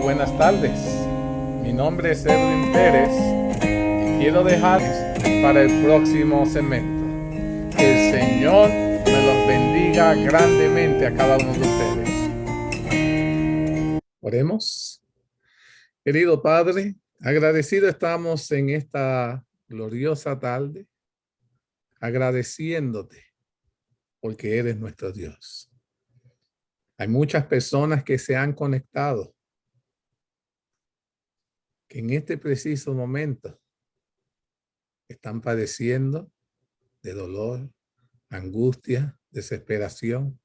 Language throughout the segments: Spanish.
buenas tardes. Mi nombre es Edwin Pérez y quiero dejar para el próximo segmento. Que el Señor me los bendiga grandemente a cada uno de ustedes. Oremos. Querido Padre, agradecido estamos en esta gloriosa tarde, agradeciéndote porque eres nuestro Dios. Hay muchas personas que se han conectado, que en este preciso momento están padeciendo de dolor, angustia, desesperación.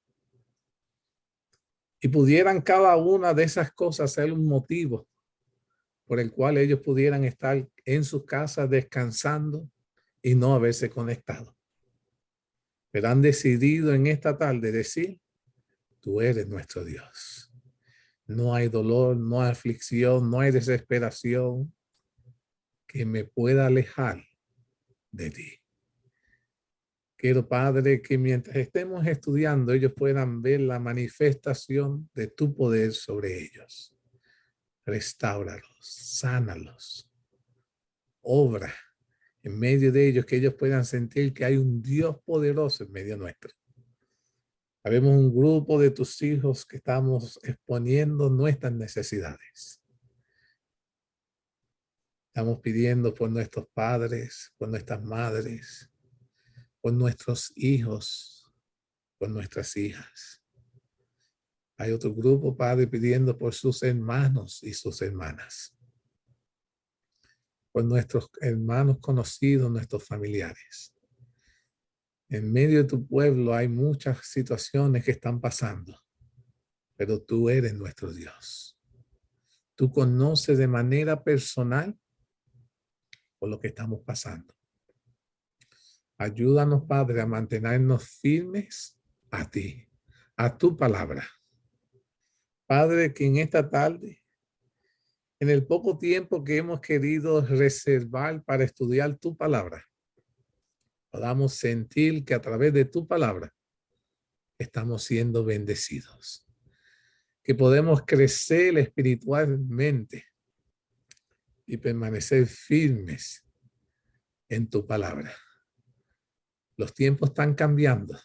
Y pudieran cada una de esas cosas ser un motivo por el cual ellos pudieran estar en sus casas descansando y no haberse conectado. Pero han decidido en esta tarde decir, tú eres nuestro Dios. No hay dolor, no hay aflicción, no hay desesperación que me pueda alejar de ti. Quiero, Padre, que mientras estemos estudiando, ellos puedan ver la manifestación de tu poder sobre ellos. Restáuralos, sánalos, obra en medio de ellos, que ellos puedan sentir que hay un Dios poderoso en medio nuestro. Habemos un grupo de tus hijos que estamos exponiendo nuestras necesidades. Estamos pidiendo por nuestros padres, por nuestras madres, por nuestros hijos, por nuestras hijas. Hay otro grupo, Padre, pidiendo por sus hermanos y sus hermanas. Por nuestros hermanos conocidos, nuestros familiares. En medio de tu pueblo hay muchas situaciones que están pasando, pero tú eres nuestro Dios. Tú conoces de manera personal por lo que estamos pasando. Ayúdanos, Padre, a mantenernos firmes a ti, a tu palabra. Padre, que en esta tarde, en el poco tiempo que hemos querido reservar para estudiar tu palabra, podamos sentir que a través de tu palabra estamos siendo bendecidos, que podemos crecer espiritualmente y permanecer firmes en tu palabra. Los tiempos están cambiando,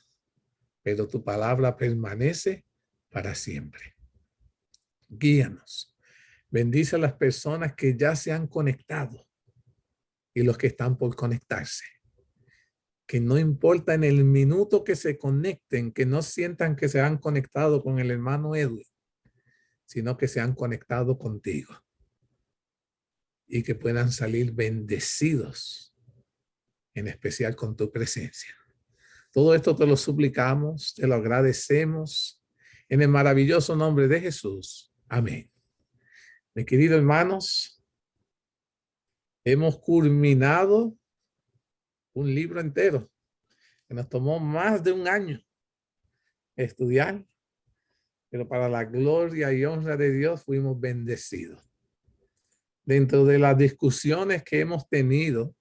pero tu palabra permanece para siempre. Guíanos. Bendice a las personas que ya se han conectado y los que están por conectarse. Que no importa en el minuto que se conecten, que no sientan que se han conectado con el hermano Edwin, sino que se han conectado contigo. Y que puedan salir bendecidos, en especial con tu presencia. Todo esto te lo suplicamos, te lo agradecemos, en el maravilloso nombre de Jesús. Amén. Mis queridos hermanos, hemos culminado un libro entero que nos tomó más de un año estudiar, pero para la gloria y honra de Dios fuimos bendecidos. Dentro de las discusiones que hemos tenido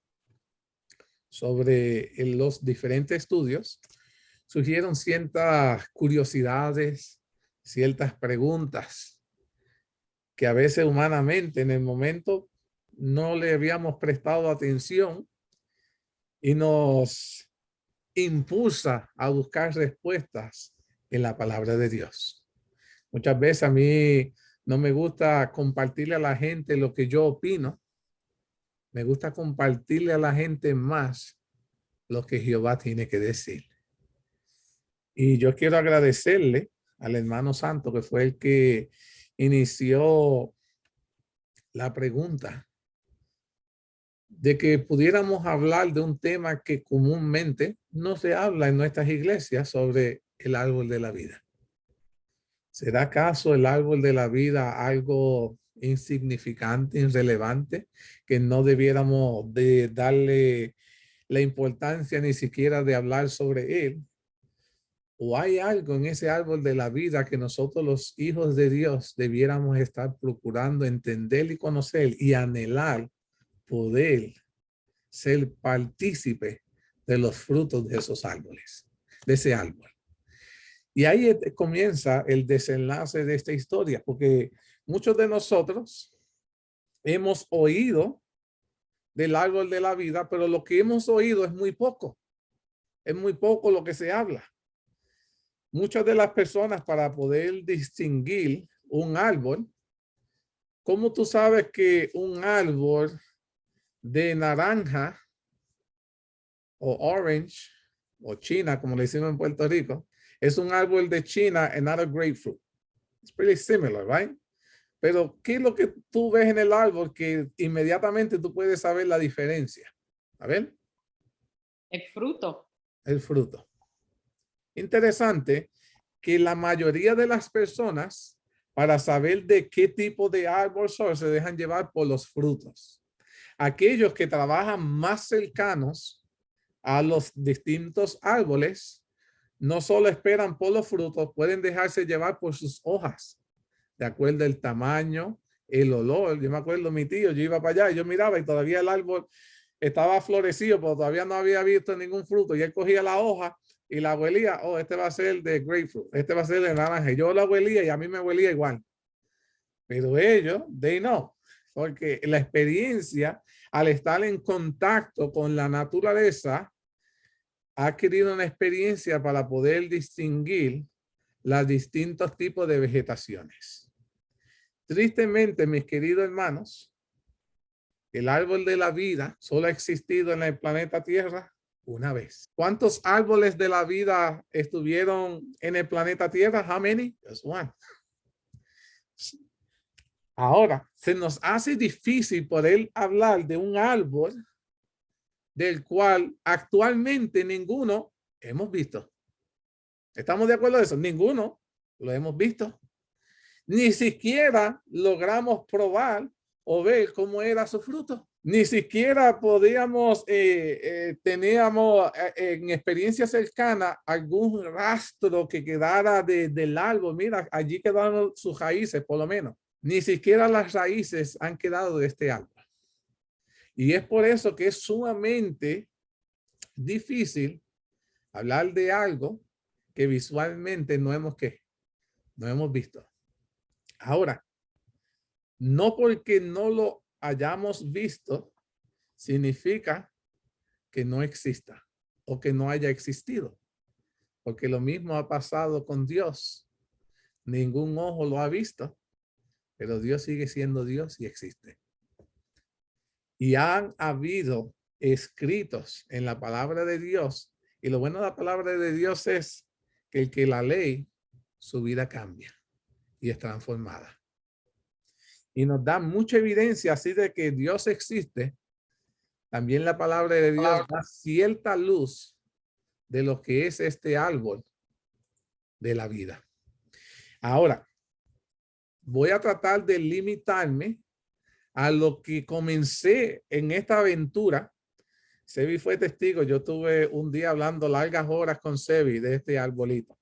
sobre los diferentes estudios, surgieron ciertas curiosidades, ciertas preguntas que a veces humanamente en el momento no le habíamos prestado atención y nos impulsa a buscar respuestas en la palabra de Dios. Muchas veces a mí no me gusta compartirle a la gente lo que yo opino. Me gusta compartirle a la gente más lo que Jehová tiene que decir. Y yo quiero agradecerle al hermano Santo, que fue el que inició la pregunta de que pudiéramos hablar de un tema que comúnmente no se habla en nuestras iglesias sobre el árbol de la vida. ¿Será acaso el árbol de la vida algo insignificante, irrelevante, que no debiéramos de darle la importancia ni siquiera de hablar sobre él? ¿O hay algo en ese árbol de la vida que nosotros los hijos de Dios debiéramos estar procurando entender y conocer y anhelar poder ser partícipe de los frutos de esos árboles, de ese árbol? Y ahí comienza el desenlace de esta historia, porque Muchos de nosotros hemos oído del árbol de la vida, pero lo que hemos oído es muy poco. Es muy poco lo que se habla. Muchas de las personas, para poder distinguir un árbol, ¿cómo tú sabes que un árbol de naranja o orange o China, como le decimos en Puerto Rico, es un árbol de China and not a grapefruit? It's pretty similar, right? Pero ¿qué es lo que tú ves en el árbol que inmediatamente tú puedes saber la diferencia? A ver. El fruto. El fruto. Interesante que la mayoría de las personas, para saber de qué tipo de árbol son, se dejan llevar por los frutos. Aquellos que trabajan más cercanos a los distintos árboles, no solo esperan por los frutos, pueden dejarse llevar por sus hojas, de acuerdo al tamaño, el olor. Yo me acuerdo, mi tío, yo iba para allá y yo miraba y todavía el árbol estaba florecido, pero todavía no había visto ningún fruto. Y él cogía la hoja y la huelía. Oh, este va a ser de grapefruit, este va a ser de naranja. Yo la huelía y a mí me huelía igual. Pero ellos, they know, porque la experiencia, al estar en contacto con la naturaleza, ha adquirido una experiencia para poder distinguir los distintos tipos de vegetaciones. Tristemente, mis queridos hermanos, el árbol de la vida solo ha existido en el planeta Tierra una vez. ¿Cuántos árboles de la vida estuvieron en el planeta Tierra? How many? Just one. Ahora, se nos hace difícil poder hablar de un árbol del cual actualmente ninguno hemos visto. ¿Estamos de acuerdo en eso? Ninguno lo hemos visto. Ni siquiera logramos probar o ver cómo era su fruto. Ni siquiera podíamos, teníamos en experiencia cercana algún rastro que quedara del árbol. Mira, allí quedaron sus raíces, por lo menos. Ni siquiera las raíces han quedado de este árbol. Y es por eso que es sumamente difícil hablar de algo que visualmente no hemos visto. Ahora, no porque no lo hayamos visto, significa que no exista o que no haya existido. Porque lo mismo ha pasado con Dios. Ningún ojo lo ha visto, pero Dios sigue siendo Dios y existe. Y han habido escritos en la palabra de Dios. Y lo bueno de la palabra de Dios es que el que la lee, su vida cambia y es transformada. Y nos da mucha evidencia así de que Dios existe. También la palabra de Dios da cierta luz de lo que es este árbol de la vida. Ahora, voy a tratar de limitarme a lo que comencé en esta aventura. Sebi fue testigo. Yo tuve un día hablando largas horas con Sebi de este arbolito.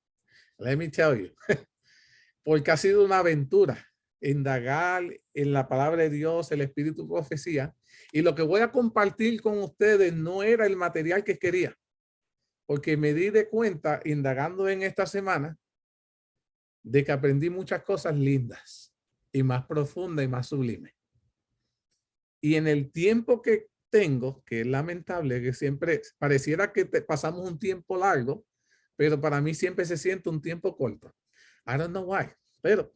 Let me tell you. Porque ha sido una aventura indagar en la palabra de Dios, el espíritu profecía. Y lo que voy a compartir con ustedes no era el material que quería, porque me di de cuenta, indagando en esta semana, de que aprendí muchas cosas lindas y más profundas y más sublimes. Y en el tiempo que tengo, que es lamentable, que siempre pareciera que pasamos un tiempo largo, pero para mí siempre se siente un tiempo corto. I don't know why, pero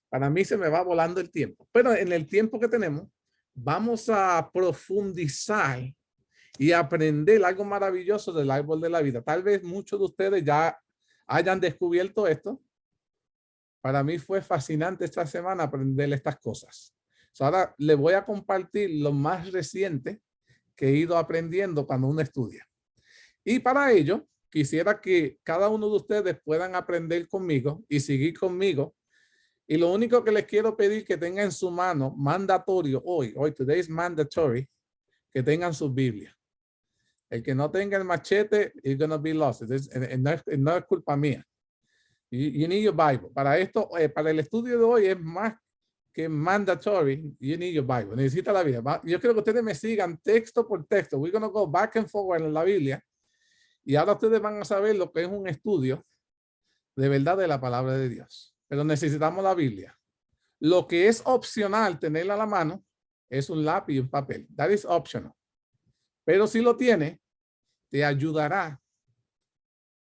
para mí se me va volando el tiempo. Pero en el tiempo que tenemos, vamos a profundizar y aprender algo maravilloso del árbol de la vida. Tal vez muchos de ustedes ya hayan descubierto esto. Para mí fue fascinante esta semana aprender estas cosas. Ahora le voy a compartir lo más reciente que he ido aprendiendo cuando uno estudia. Y para ello, quisiera que cada uno de ustedes puedan aprender conmigo y seguir conmigo. Y lo único que les quiero pedir que tengan en su mano, mandatorio hoy, today is mandatory, que tengan su Biblia. El que no tenga el machete, is going to be lost. No es culpa mía. You need your Bible. Para esto, para el estudio de hoy es más que mandatory. You need your Bible. Necesita la Biblia. Yo quiero que ustedes me sigan texto por texto. We're going to go back and forward en la Biblia. Y ahora ustedes van a saber lo que es un estudio de verdad de la palabra de Dios. Pero necesitamos la Biblia. Lo que es opcional tenerla a la mano es un lápiz y un papel. That is optional. Pero si lo tiene, te ayudará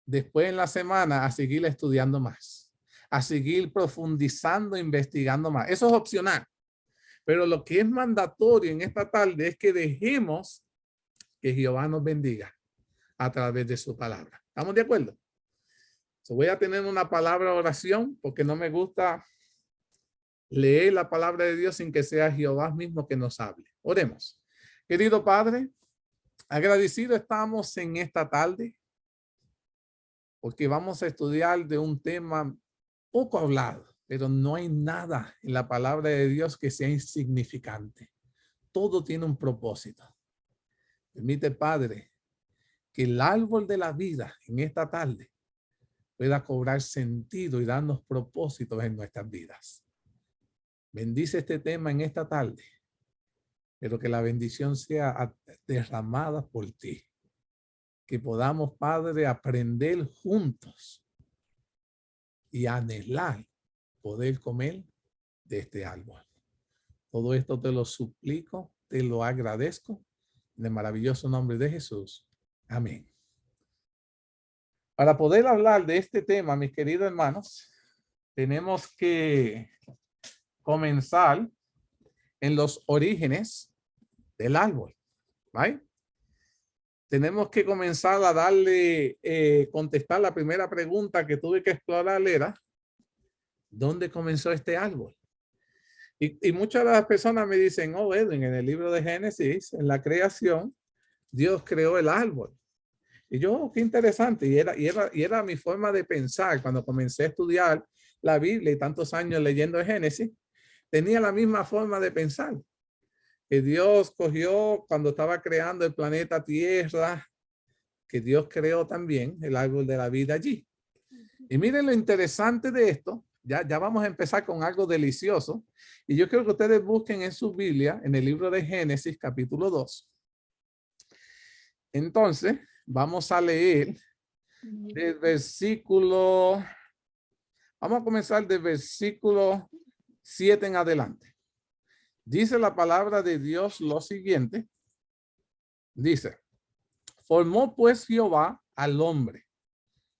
después en la semana a seguir estudiando más, a seguir profundizando, investigando más. Eso es opcional. Pero lo que es mandatorio en esta tarde es que dejemos que Jehová nos bendiga a través de su palabra. ¿Estamos de acuerdo? So, voy a tener una palabra de oración porque no me gusta leer la palabra de Dios sin que sea Jehová mismo que nos hable. Oremos. Querido Padre, agradecido estamos en esta tarde porque vamos a estudiar de un tema poco hablado, pero no hay nada en la palabra de Dios que sea insignificante. Todo tiene un propósito. Permite, Padre, que el árbol de la vida en esta tarde pueda cobrar sentido y darnos propósitos en nuestras vidas. Bendice este tema en esta tarde, pero que la bendición sea derramada por ti. Que podamos, Padre, aprender juntos y anhelar poder comer de este árbol. Todo esto te lo suplico, te lo agradezco, en el maravilloso nombre de Jesús. Amén. Para poder hablar de este tema, mis queridos hermanos, tenemos que comenzar en los orígenes del árbol, ¿right? Tenemos que comenzar a darle, contestar la primera pregunta que tuve que explorar era, ¿dónde comenzó este árbol? Y muchas de las personas me dicen, oh, Edwin, en el libro de Génesis, en la creación, Dios creó el árbol. Y yo, qué interesante. Y era mi forma de pensar cuando comencé a estudiar la Biblia y tantos años leyendo el Génesis. Tenía la misma forma de pensar. Que Dios cogió cuando estaba creando el planeta Tierra, que Dios creó también el árbol de la vida allí. Y miren lo interesante de esto. Ya vamos a empezar con algo delicioso. Y yo quiero que ustedes busquen en su Biblia, en el libro de Génesis, capítulo 2. Entonces, vamos a leer del versículo, vamos a comenzar del versículo 7 en adelante. Dice la palabra de Dios lo siguiente. Dice, formó pues Jehová al hombre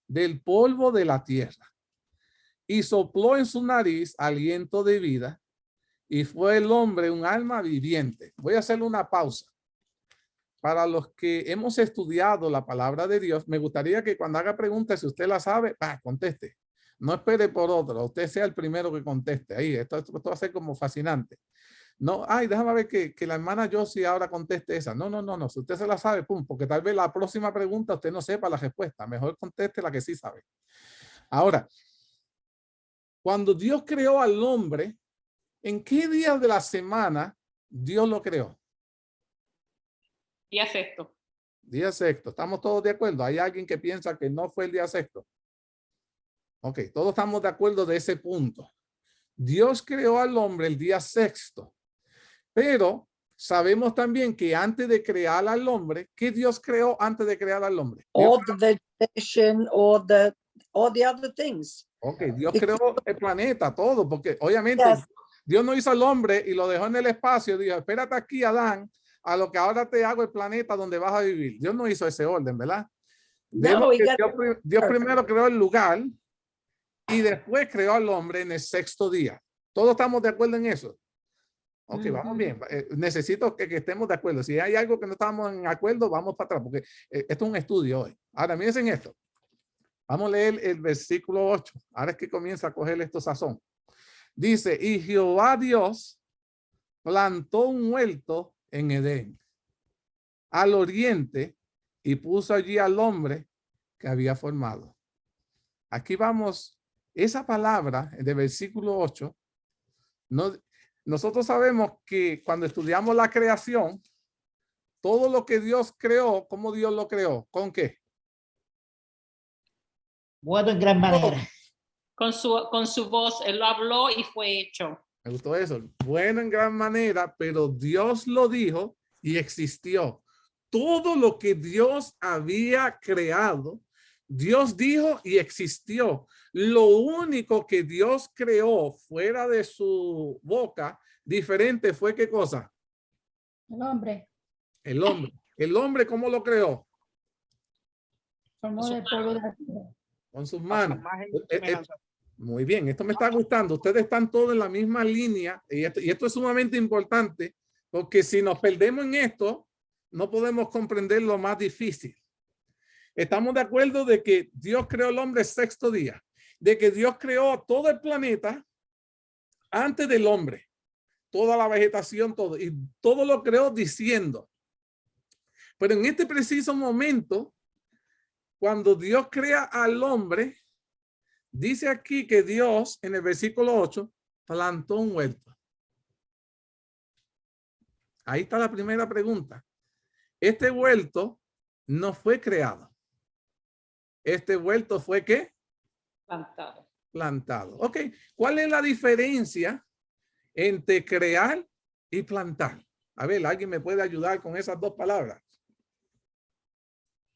del polvo de la tierra y sopló en su nariz aliento de vida y fue el hombre un alma viviente. Voy a hacer una pausa. Para los que hemos estudiado la palabra de Dios, me gustaría que cuando haga preguntas, si usted la sabe, conteste. No espere por otro, usted sea el primero que conteste. Ahí, esto va a ser como fascinante. No, déjame ver que la hermana Josie ahora conteste esa. No, si usted se la sabe, pum, porque tal vez la próxima pregunta usted no sepa la respuesta. Mejor conteste la que sí sabe. Ahora, cuando Dios creó al hombre, ¿en qué día de la semana Dios lo creó? Día sexto. Día sexto. ¿Estamos todos de acuerdo? ¿Hay alguien que piensa que no fue el día sexto? Ok, todos estamos de acuerdo de ese punto. Dios creó al hombre el día sexto. Pero sabemos también que antes de crear al hombre, ¿qué Dios creó antes de crear al hombre? All the vegetation, all the other things. Ok, Dios creó el planeta, todo, porque obviamente Yes. Dios no hizo al hombre y lo dejó en el espacio. Dijo, espérate aquí, Adán, a lo que ahora te hago el planeta donde vas a vivir. Dios no hizo ese orden, ¿verdad? No, Dios primero creó el lugar y después creó al hombre en el sexto día. ¿Todos estamos de acuerdo en eso? Ok, vamos bien. Necesito que estemos de acuerdo. Si hay algo que no estamos en acuerdo, vamos para atrás, porque esto es un estudio hoy. Ahora, miren esto. Vamos a leer el versículo 8. Ahora es que comienza a coger esto sazón. Dice, y Jehová Dios plantó un huerto en Edén, al oriente, y puso allí al hombre que había formado. Aquí vamos, esa palabra de versículo 8, nosotros sabemos que cuando estudiamos la creación, todo lo que Dios creó, ¿cómo Dios lo creó? ¿Con qué? Bueno, en gran manera. Con su voz, él lo habló y fue hecho. Me gustó eso. Bueno, en gran manera, pero Dios lo dijo y existió. Todo lo que Dios había creado, Dios dijo y existió. Lo único que Dios creó fuera de su boca, diferente, fue ¿qué cosa? El hombre El hombre. El hombre, ¿cómo lo creó? formó del polvo de la tierra. Con sus A su manos. imagen y Eh, semejanza. Muy bien, esto me está gustando. Ustedes están todos en la misma línea y esto es sumamente importante porque si nos perdemos en esto, no podemos comprender lo más difícil. Estamos de acuerdo de que Dios creó el hombre el sexto día, de que Dios creó todo el planeta antes del hombre, toda la vegetación, todo, y todo lo creó diciendo. Pero en este preciso momento, cuando Dios crea al hombre, dice aquí que Dios, en el versículo 8, plantó un huerto. Ahí está la primera pregunta. Este huerto no fue creado. Este huerto fue ¿qué? Plantado. Plantado. Ok. ¿Cuál es la diferencia entre crear y plantar? A ver, ¿alguien me puede ayudar con esas dos palabras?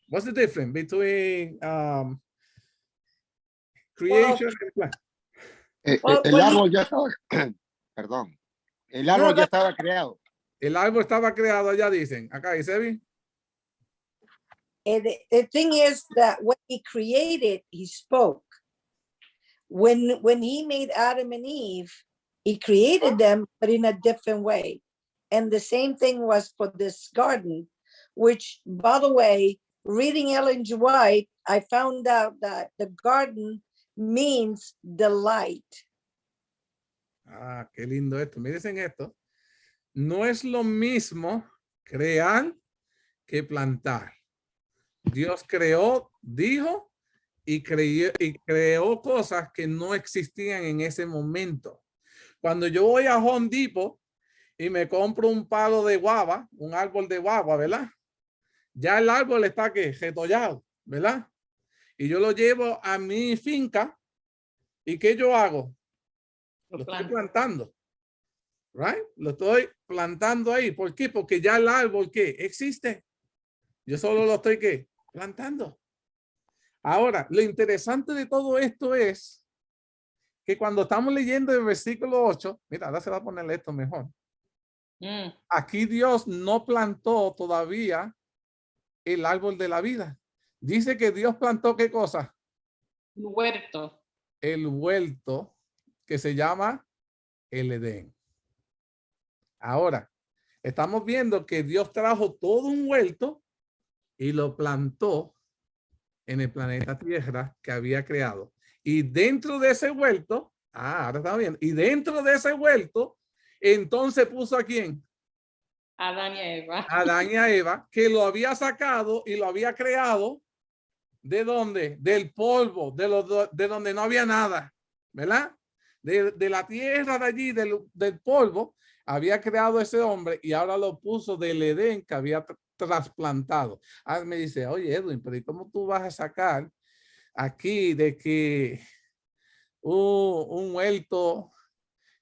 What's the difference between creation and plant? El árbol ya estaba, perdón, el árbol ya estaba creado. El árbol estaba creado, allá dicen. Acá dice bien. And the thing is that when he created, he spoke. When he made Adam and Eve, he created them, but in a different way. And the same thing was for this garden, which, by the way, reading Ellen G. White, I found out that the garden means delight. Ah, qué lindo esto. Miren esto. No es lo mismo crear que plantar. Dios creó, dijo y creó cosas que no existían en ese momento. Cuando yo voy a Home Depot y me compro un palo de guava, un árbol de guava, ¿verdad? Ya el árbol está que retollado, ¿verdad? Y yo lo llevo a mi finca y ¿qué yo hago? Lo estoy plantando. Right? Lo estoy plantando ahí. ¿Por qué? Porque ya el árbol ¿qué? Existe. Yo solo lo estoy ¿qué? Plantando. Ahora, lo interesante de todo esto es que cuando estamos leyendo el versículo 8, mira, ahora se va a poner esto mejor. Aquí Dios no plantó todavía el árbol de la vida. Dice que Dios plantó ¿qué cosa? Un huerto. El huerto que se llama el Edén. Ahora, estamos viendo que Dios trajo todo un huerto y lo plantó en el planeta Tierra que había creado. Y dentro de ese huerto, ahora estamos viendo, y dentro de ese huerto, entonces puso ¿a quién? Adán y Eva. Adán y a Eva, que lo había sacado y lo había creado. ¿De dónde? Del polvo, de donde no había nada, ¿verdad? De la tierra de allí, del polvo, había creado ese hombre y ahora lo puso del Edén que había trasplantado. Ah, me dice, oye Edwin, pero ¿y cómo tú vas a sacar aquí de que un huerto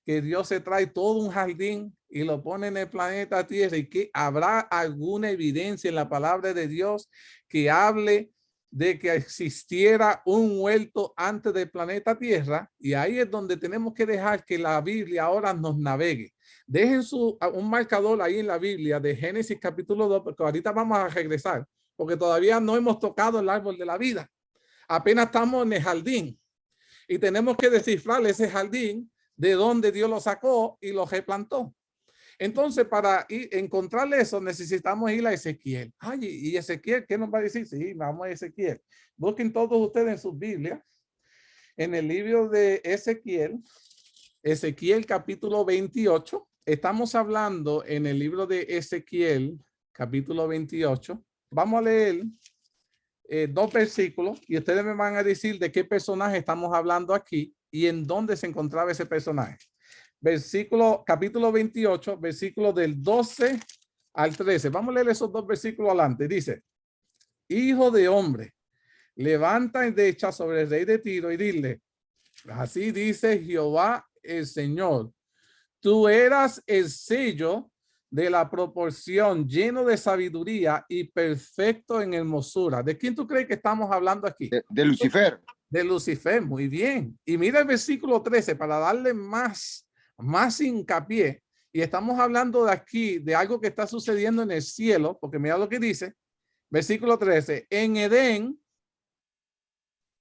que Dios se trae todo un jardín y lo pone en el planeta Tierra y que habrá alguna evidencia en la palabra de Dios que hable de que existiera un huerto antes del planeta Tierra? Y ahí es donde tenemos que dejar que la Biblia ahora nos navegue. Dejen un marcador ahí en la Biblia de Génesis capítulo 2, porque ahorita vamos a regresar, porque todavía no hemos tocado el árbol de la vida. Apenas estamos en el jardín y tenemos que descifrar ese jardín de donde Dios lo sacó y lo replantó. Entonces, para encontrar eso, necesitamos ir a Ezequiel. Ay, y Ezequiel, ¿qué nos va a decir? Sí, vamos a Ezequiel. Busquen todos ustedes en sus Biblias, en el libro de Ezequiel, Ezequiel capítulo 28. Estamos hablando en el libro de Ezequiel, capítulo 28. Vamos a leer dos versículos y ustedes me van a decir de qué personaje estamos hablando aquí y en dónde se encontraba ese personaje. Capítulo 28, versículo del 12 al 13. Vamos a leer esos dos versículos adelante. Dice, hijo de hombre, levanta y echa sobre el rey de Tiro y dile, así dice Jehová el Señor, tú eras el sello de la proporción, lleno de sabiduría y perfecto en hermosura. ¿De quién tú crees que estamos hablando aquí? De Lucifer. De Lucifer, muy bien. Y mira el versículo 13 para darle más hincapié. Y estamos hablando de aquí, de algo que está sucediendo en el cielo, porque mira lo que dice, versículo 13, en Edén,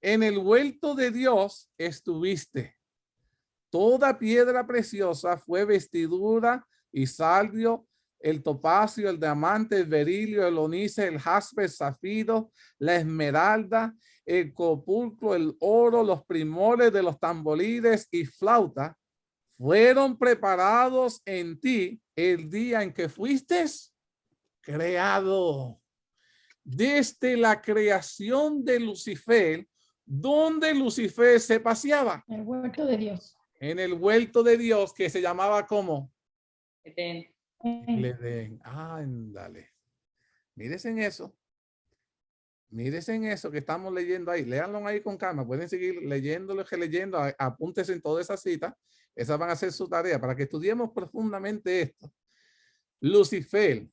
en el huerto de Dios estuviste. Toda piedra preciosa fue vestidura y sardio, el topacio, el diamante, el berilio, el onice, el jaspe, el zafiro, la esmeralda, el copulcro, el oro, los primores de los tamboriles y flauta fueron preparados en ti el día en que fuiste creado. Desde la creación de Lucifer, ¿dónde Lucifer se paseaba? El huerto de Dios. En el huerto de Dios, que se llamaba ¿cómo? Edén. El Edén. Ándale. Mírense en eso. Mírense en eso que estamos leyendo ahí. Léanlo ahí con calma. Pueden seguir leyéndolo, releyendo. Apúntense en toda esa cita. Esas van a ser su tarea para que estudiemos profundamente esto. Lucifer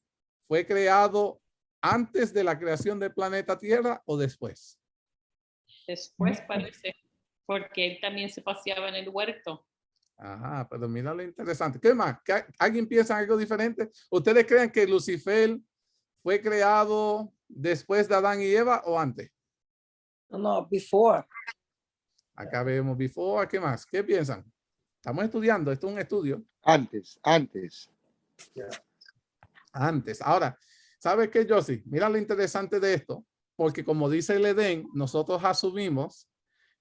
fue creado antes de la creación del planeta Tierra o después. Después parece, porque él también se paseaba en el huerto. Ajá, pero mira lo interesante. ¿Qué más? ¿Alguien piensa en algo diferente? ¿Ustedes creen que Lucifer fue creado después de Adán y Eva o antes? No, before. Acá vemos before. ¿Qué más? ¿Qué piensan? Estamos estudiando. Esto es un estudio. Antes. Antes. Ahora, ¿sabes qué, Josie? Mira lo interesante de esto. Porque como dice el Edén, nosotros asumimos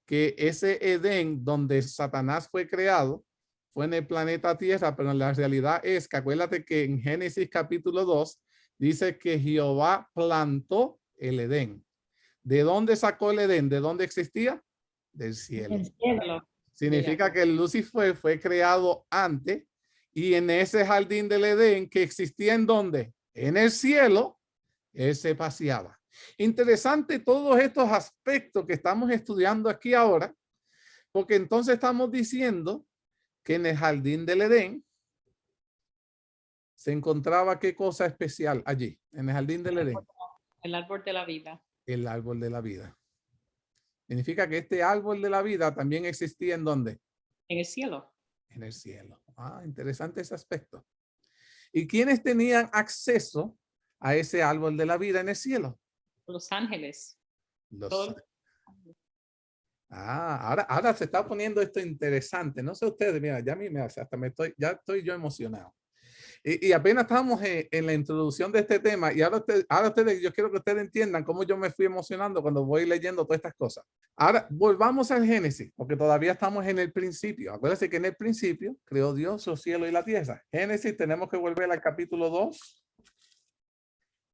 que ese Edén donde Satanás fue creado fue en el planeta Tierra, pero la realidad es que acuérdate que en Génesis capítulo 2 dice que Jehová plantó el Edén. ¿De dónde sacó el Edén? ¿De dónde existía? Del cielo. El cielo. Significa que el Lucifer fue creado antes y en ese jardín del Edén que existía ¿en dónde? En el cielo, él se paseaba. Interesante todos estos aspectos que estamos estudiando aquí ahora, porque entonces estamos diciendo que en el jardín del Edén se encontraba qué cosa especial allí, en el jardín del Edén. El árbol de la vida. El árbol de la vida. Significa que este árbol de la vida también existía ¿en dónde? En el cielo. En el cielo. Interesante ese aspecto. ¿Y quiénes tenían acceso a ese árbol de la vida en el cielo? Los ángeles. Los ahora se está poniendo esto interesante. No sé ustedes, mira, ya a mí ya estoy yo emocionado. Y apenas estamos en la introducción de este tema y ahora ustedes, yo quiero que ustedes entiendan cómo yo me fui emocionando cuando voy leyendo todas estas cosas. Ahora volvamos al Génesis, porque todavía estamos en el principio. Acuérdense que en el principio creó Dios los cielos y la tierra. Génesis, tenemos que volver al capítulo 2.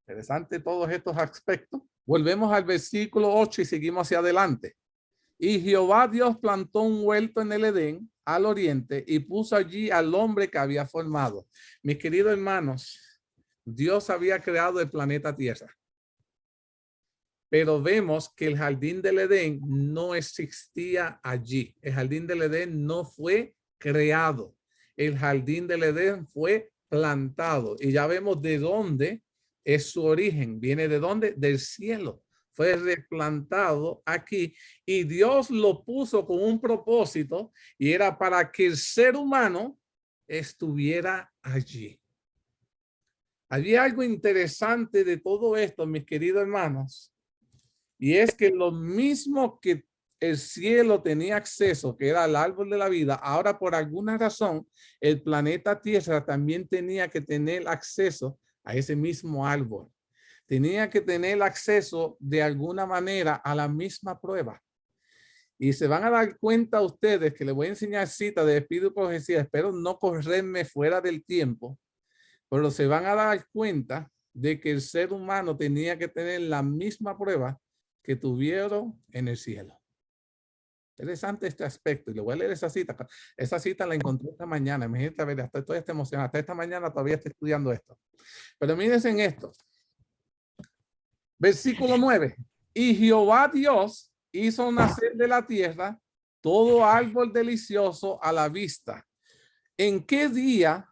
Interesante todos estos aspectos. Volvemos al versículo 8 y seguimos hacia adelante. Y Jehová Dios plantó un huerto en el Edén al oriente y puso allí al hombre que había formado. Mis queridos hermanos, Dios había creado el planeta Tierra. Pero vemos que el jardín del Edén no existía allí. El jardín del Edén no fue creado. El jardín del Edén fue plantado. Y ya vemos de dónde es su origen. ¿Viene de dónde? Del cielo. Fue replantado aquí y Dios lo puso con un propósito y era para que el ser humano estuviera allí. Había algo interesante de todo esto, mis queridos hermanos, y es que lo mismo que el cielo tenía acceso, que era el árbol de la vida, ahora por alguna razón el planeta Tierra también tenía que tener acceso a ese mismo árbol. Tenía que tener acceso de alguna manera a la misma prueba. Y se van a dar cuenta ustedes que les voy a enseñar citas de Espíritu y Profecía. Espero no correrme fuera del tiempo, pero se van a dar cuenta de que el ser humano tenía que tener la misma prueba que tuvieron en el cielo. Interesante este aspecto. Y le voy a leer esa cita. Esa cita la encontré esta mañana. Imagínate, a ver, estoy emocionado. Hasta esta mañana todavía estoy estudiando esto. Pero mírense en esto. Versículo 9. Y Jehová Dios hizo nacer de la tierra todo árbol delicioso a la vista. ¿En qué día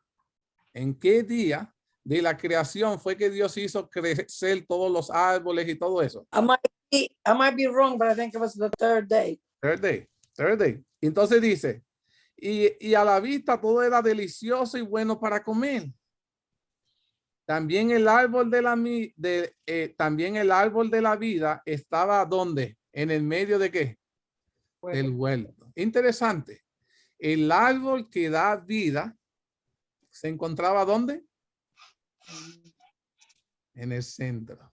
de la creación fue que Dios hizo crecer todos los árboles y todo eso. I might be wrong, but I think it was the third day. Third day, third day. Entonces dice, y a la vista todo era delicioso y bueno para comer. También el árbol de también el árbol de la vida estaba ¿dónde? En el medio de ¿qué? Del huerto. Interesante. El árbol que da vida se encontraba ¿dónde? En el centro.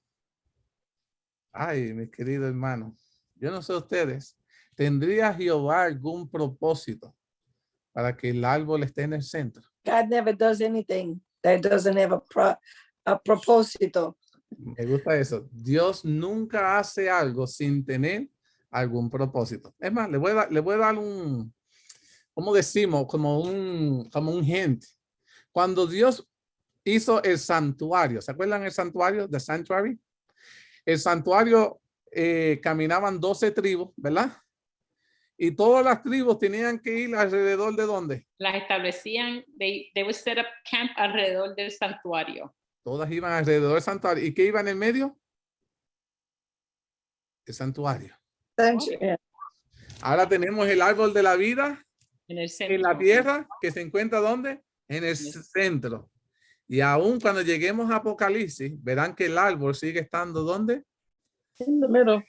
Ay, mi querido hermano, yo no sé ustedes, ¿tendría Jehová algún propósito para que el árbol esté en el centro? God never does anything that doesn't have a propósito. Me gusta eso. Dios nunca hace algo sin tener algún propósito. Es más, le voy a dar un, ¿cómo decimos? Como un hint. Cuando Dios hizo el santuario, ¿se acuerdan el santuario? The sanctuary. El santuario caminaban 12 tribus, ¿verdad? Y todas las tribus tenían que ir alrededor de ¿dónde? Las establecían, they would set up camp alrededor del santuario. Todas iban alrededor del santuario. ¿Y qué iba en el medio? El santuario. Yeah. Ahora tenemos el árbol de la vida En el centro. en la tierra, que se encuentra ¿dónde? En el centro. Y aún cuando lleguemos a Apocalipsis, verán que el árbol sigue estando ¿dónde? In the middle.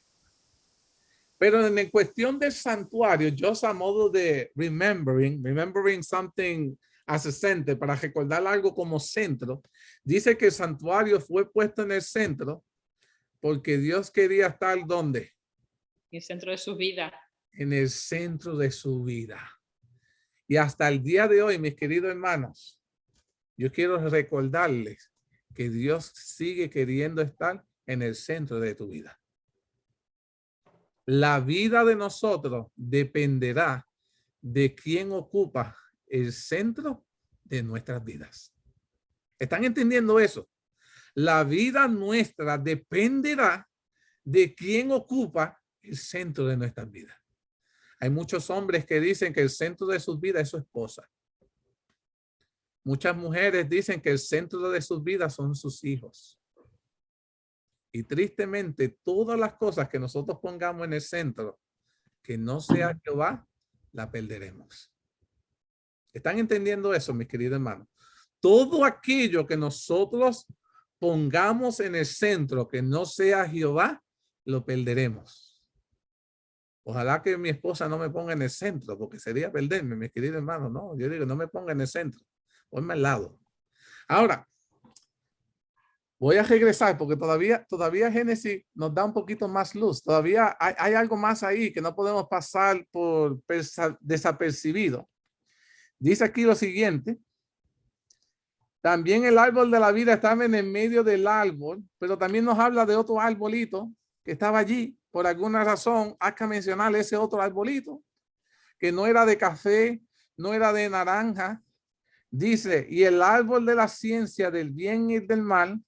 Pero en cuestión del santuario, yo a modo de remembering something as a center, para recordar algo como centro, dice que el santuario fue puesto en el centro porque Dios quería estar ¿dónde? En el centro de su vida. En el centro de su vida. Y hasta el día de hoy, mis queridos hermanos, yo quiero recordarles que Dios sigue queriendo estar en el centro de tu vida. La vida de nosotros dependerá de quién ocupa el centro de nuestras vidas. ¿Están entendiendo eso? La vida nuestra dependerá de quién ocupa el centro de nuestras vidas. Hay muchos hombres que dicen que el centro de sus vidas es su esposa. Muchas mujeres dicen que el centro de sus vidas son sus hijos. Y tristemente, todas las cosas que nosotros pongamos en el centro, que no sea Jehová, la perderemos. ¿Están entendiendo eso, mis queridos hermanos? Todo aquello que nosotros pongamos en el centro, que no sea Jehová, lo perderemos. Ojalá que mi esposa no me ponga en el centro, porque sería perderme, mis queridos hermanos. No, yo digo, no me ponga en el centro. Ponme al lado. Ahora, voy a regresar porque todavía Génesis nos da un poquito más luz. Todavía hay algo más ahí que no podemos pasar por desapercibido. Dice aquí lo siguiente. También el árbol de la vida estaba en el medio del árbol, pero también nos habla de otro arbolito que estaba allí. Por alguna razón, hay que mencionar ese otro arbolito que no era de café, no era de naranja. Dice, y el árbol de la ciencia del bien y del mal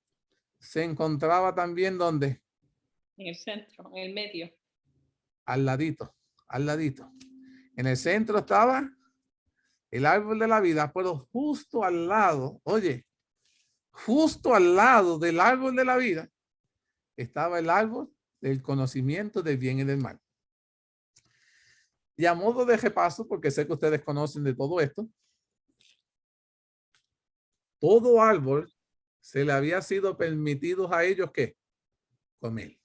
se encontraba también ¿dónde? En el centro, en el medio. Al ladito, al ladito. En el centro estaba el árbol de la vida, pero justo al lado, oye, justo al lado del árbol de la vida estaba el árbol del conocimiento del bien y del mal. Y a modo de repaso, porque sé que ustedes conocen de todo esto, todo árbol se le había sido permitido a ellos que comer.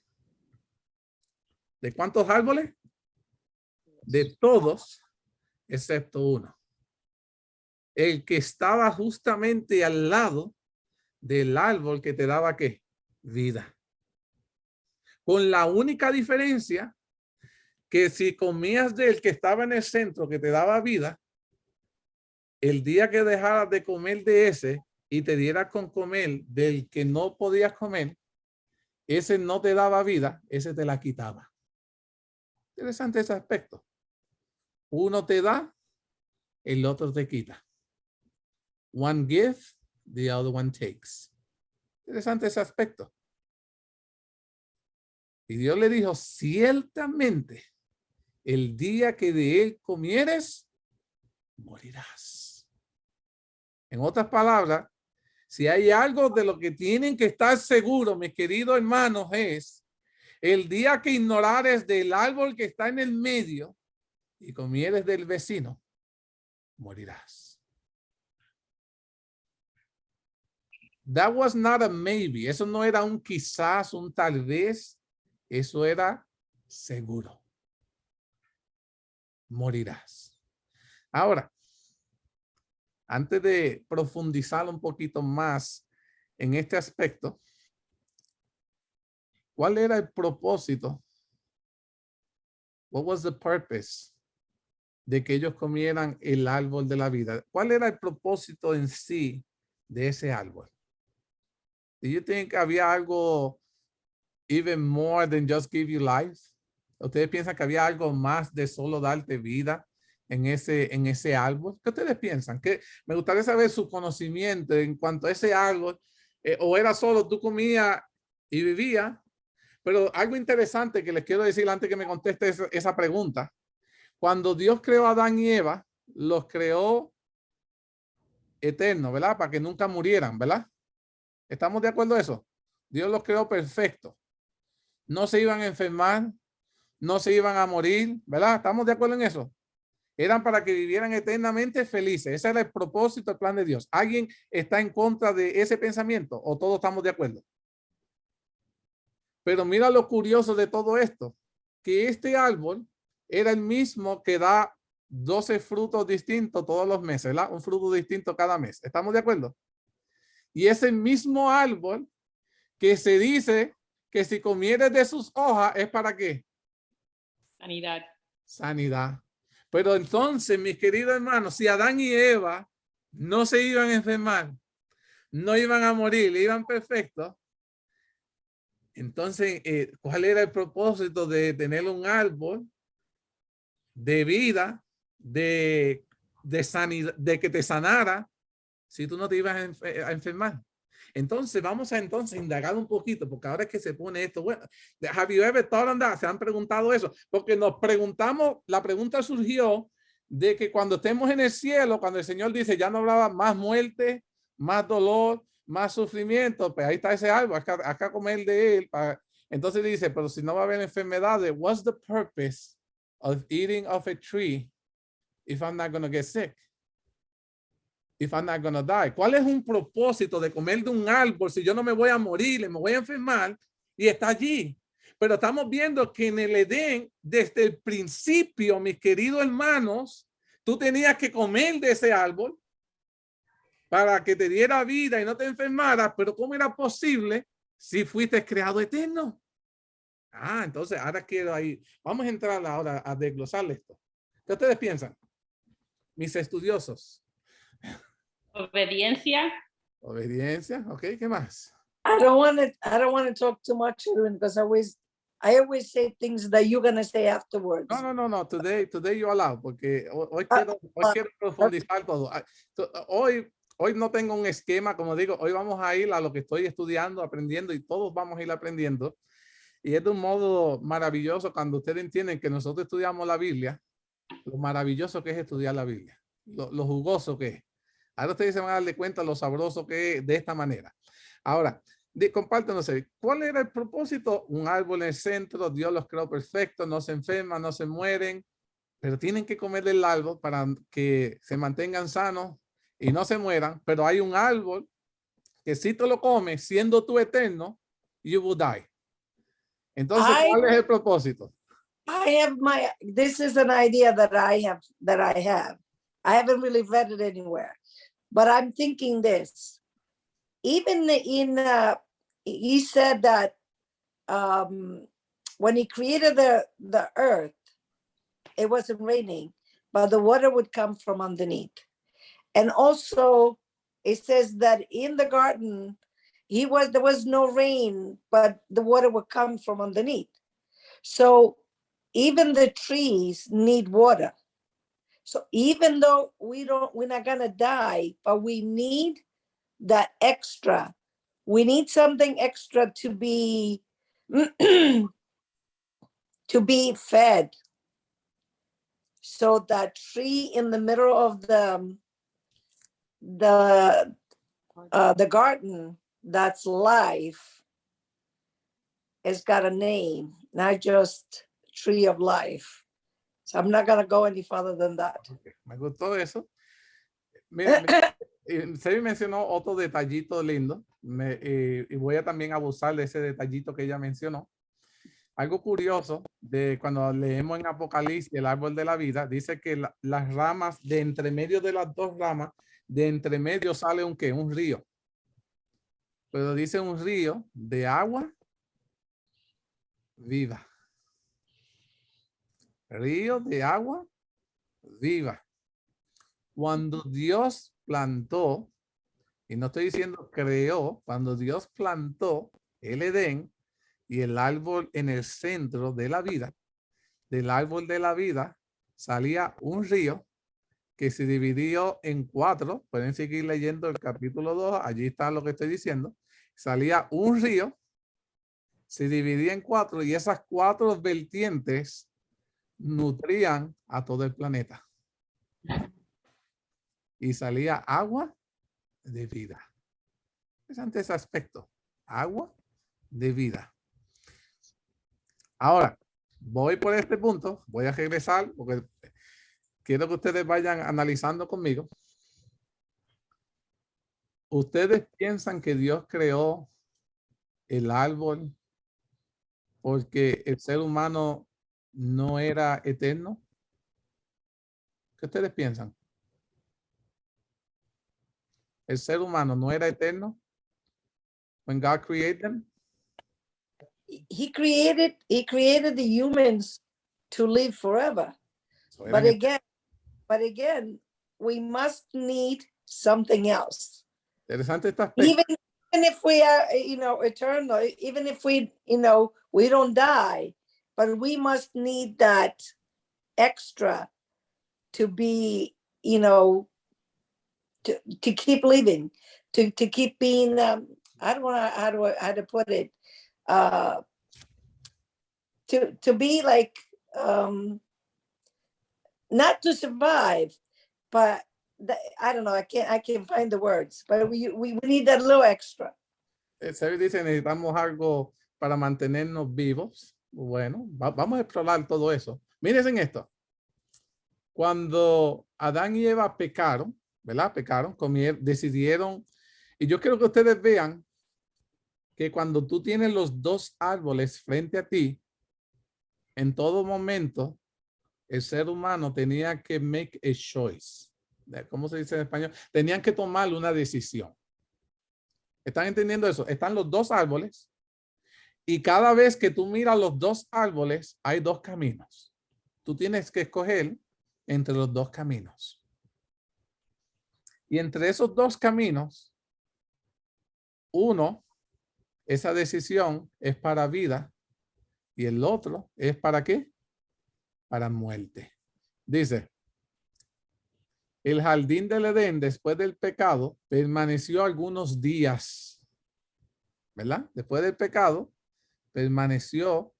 ¿De cuántos árboles? De todos, excepto uno. El que estaba justamente al lado del árbol que te daba ¿qué? Vida. Con la única diferencia que si comías del que estaba en el centro que te daba vida, el día que dejaras de comer de ese y te dieras con comer del que no podías comer, ese no te daba vida, ese te la quitaba. Interesante ese aspecto. Uno te da, el otro te quita. One gives, the other one takes. Interesante ese aspecto. Y Dios le dijo, ciertamente, el día que de él comieres, morirás. En otras palabras, Si hay algo de lo que tienen que estar seguros, mis queridos hermanos, es el día que ignorares del árbol que está en el medio y comieres del vecino, morirás. That was not a maybe. Eso no era un quizás, un tal vez. Eso era seguro. Morirás. Ahora, antes de profundizar un poquito más en este aspecto, ¿cuál era el propósito? What was the purpose de que ellos comieran el árbol de la vida? ¿Cuál era el propósito en sí de ese árbol? Do you think había algo even more than just give you life? ¿Ustedes piensan que había algo más de solo darte vida en ese árbol? ¿Qué ustedes piensan? Que me gustaría saber su conocimiento en cuanto a ese árbol. O era solo tú comías y vivías. Pero algo interesante que les quiero decir antes que me conteste esa pregunta. Cuando Dios creó a Adán y Eva, los creó eternos, ¿verdad? Para que nunca murieran, ¿verdad? ¿Estamos de acuerdo en eso? Dios los creó perfectos. No se iban a enfermar, no se iban a morir, ¿verdad? ¿Estamos de acuerdo en eso? Eran para que vivieran eternamente felices. Ese era el propósito, el plan de Dios. ¿Alguien está en contra de ese pensamiento o todos estamos de acuerdo? Pero mira lo curioso de todo esto, que este árbol era el mismo que da 12 frutos distintos todos los meses, ¿verdad? Un fruto distinto cada mes. ¿Estamos de acuerdo? Y ese mismo árbol que se dice que si comieres de sus hojas es para qué? Sanidad. Sanidad. Pero entonces, mis queridos hermanos, si Adán y Eva no se iban a enfermar, no iban a morir, iban perfectos, entonces, ¿cuál era el propósito de tener un árbol de vida, de sanidad, de que te sanara si tú no te ibas a enfermar? Entonces, vamos a indagar un poquito, porque ahora es que se pone esto. Bueno, have you ever thought on that? ¿Se han preguntado eso? Porque nos preguntamos, la pregunta surgió de que cuando estemos en el cielo, cuando el Señor dice, ya no habrá más muerte, más dolor, más sufrimiento, pues ahí está ese árbol, acá comer de él. Entonces dice, pero si no va a haber enfermedades, what's the purpose of eating of a tree if I'm not going to get sick? If I'm not gonna die. ¿Cuál es un propósito de comer de un árbol si yo no me voy a morir, me voy a enfermar y está allí? Pero estamos viendo que en el Edén, desde el principio, mis queridos hermanos, tú tenías que comer de ese árbol para que te diera vida y no te enfermaras. Pero ¿cómo era posible si fuiste creado eterno? Ah, entonces ahora quiero ahí. Vamos a entrar ahora a desglosar esto. ¿Qué ustedes piensan? Mis estudiosos. Obediencia. Obediencia, ok, ¿qué más? I don't want to talk too much, Edwin, because I always say things that you're going to say afterwards. No. Today you allow, porque hoy quiero profundizar todo. Hoy no tengo un esquema, como digo, hoy vamos a ir a lo que estoy estudiando, aprendiendo, y todos vamos a ir aprendiendo. Y es de un modo maravilloso cuando ustedes entienden que nosotros estudiamos la Biblia, lo maravilloso que es estudiar la Biblia, lo jugoso que es. Ahora ustedes se van a darle cuenta lo sabroso que es de esta manera. Ahora, compártanos, ¿cuál era el propósito? Un árbol en el centro, Dios los creó perfectos, no se enferman, no se mueren, pero tienen que comer del árbol para que se mantengan sanos y no se mueran. Pero hay un árbol que si tú lo comes, siendo tú eterno, you will die. Entonces, ¿cuál es el propósito? This is an idea that I have. I haven't really read it anywhere. But I'm thinking this, even he said that when he created the earth, it wasn't raining, but the water would come from underneath. And also it says that in the garden, there was no rain, but the water would come from underneath. So even the trees need water. So even though we're not gonna die, but we need that extra. We need something extra to be to be fed. So that tree in the middle of the the garden that's life has got a name, not just tree of life. So I'm not going to go any further than that. Okay, me gustó eso. Sebi mencionó otro detallito lindo y voy a también abusar de ese detallito que ella mencionó. Algo curioso de cuando leemos en Apocalipsis el árbol de la vida, dice que las ramas de entre medio de las dos ramas, de entre medio sale un ¿qué? Un río. Pero dice un río de agua viva. Río de agua viva. Cuando Dios plantó, y no estoy diciendo creó, cuando Dios plantó el Edén y el árbol en el centro de la vida, del árbol de la vida salía un río que se dividió en 4. Pueden seguir leyendo el capítulo 2, allí está lo que estoy diciendo. Salía un río, se dividía en 4 y esas 4 vertientes nutrían a todo el planeta. Y salía agua de vida. Interesante ese aspecto. Agua de vida. Ahora, voy por este punto. Voy a regresar porque quiero que ustedes vayan analizando conmigo. ¿Ustedes piensan que Dios creó el árbol porque el ser humano no era eterno? ¿Qué ustedes piensan? ¿El ser humano no era eterno when God created them? He created the humans to live forever. So, But again, we must need something else. interesante este aspecto. Even if we are, eternal, even if we, we don't die, but we must need that extra to be, to keep living, to keep being, I don't know how to put it, to be like, not to survive, but I don't know, I can't find the words, but we need that little extra. Se dice necesitamos algo para mantenernos vivos. Bueno, vamos a explorar todo eso. Miren esto. Cuando Adán y Eva pecaron, ¿verdad? Pecaron, decidieron. Y yo quiero que ustedes vean que cuando tú tienes los dos árboles frente a ti, en todo momento, el ser humano tenía que make a choice. ¿Cómo se dice en español? Tenían que tomar una decisión. ¿Están entendiendo eso? Están los dos árboles y cada vez que tú miras los dos árboles, hay dos caminos. Tú tienes que escoger entre los dos caminos. Y entre esos dos caminos, uno, esa decisión es para vida y el otro es para ¿qué? Para muerte. Dice, el jardín del Edén después del pecado permaneció algunos días, ¿verdad? Después del pecado permaneció.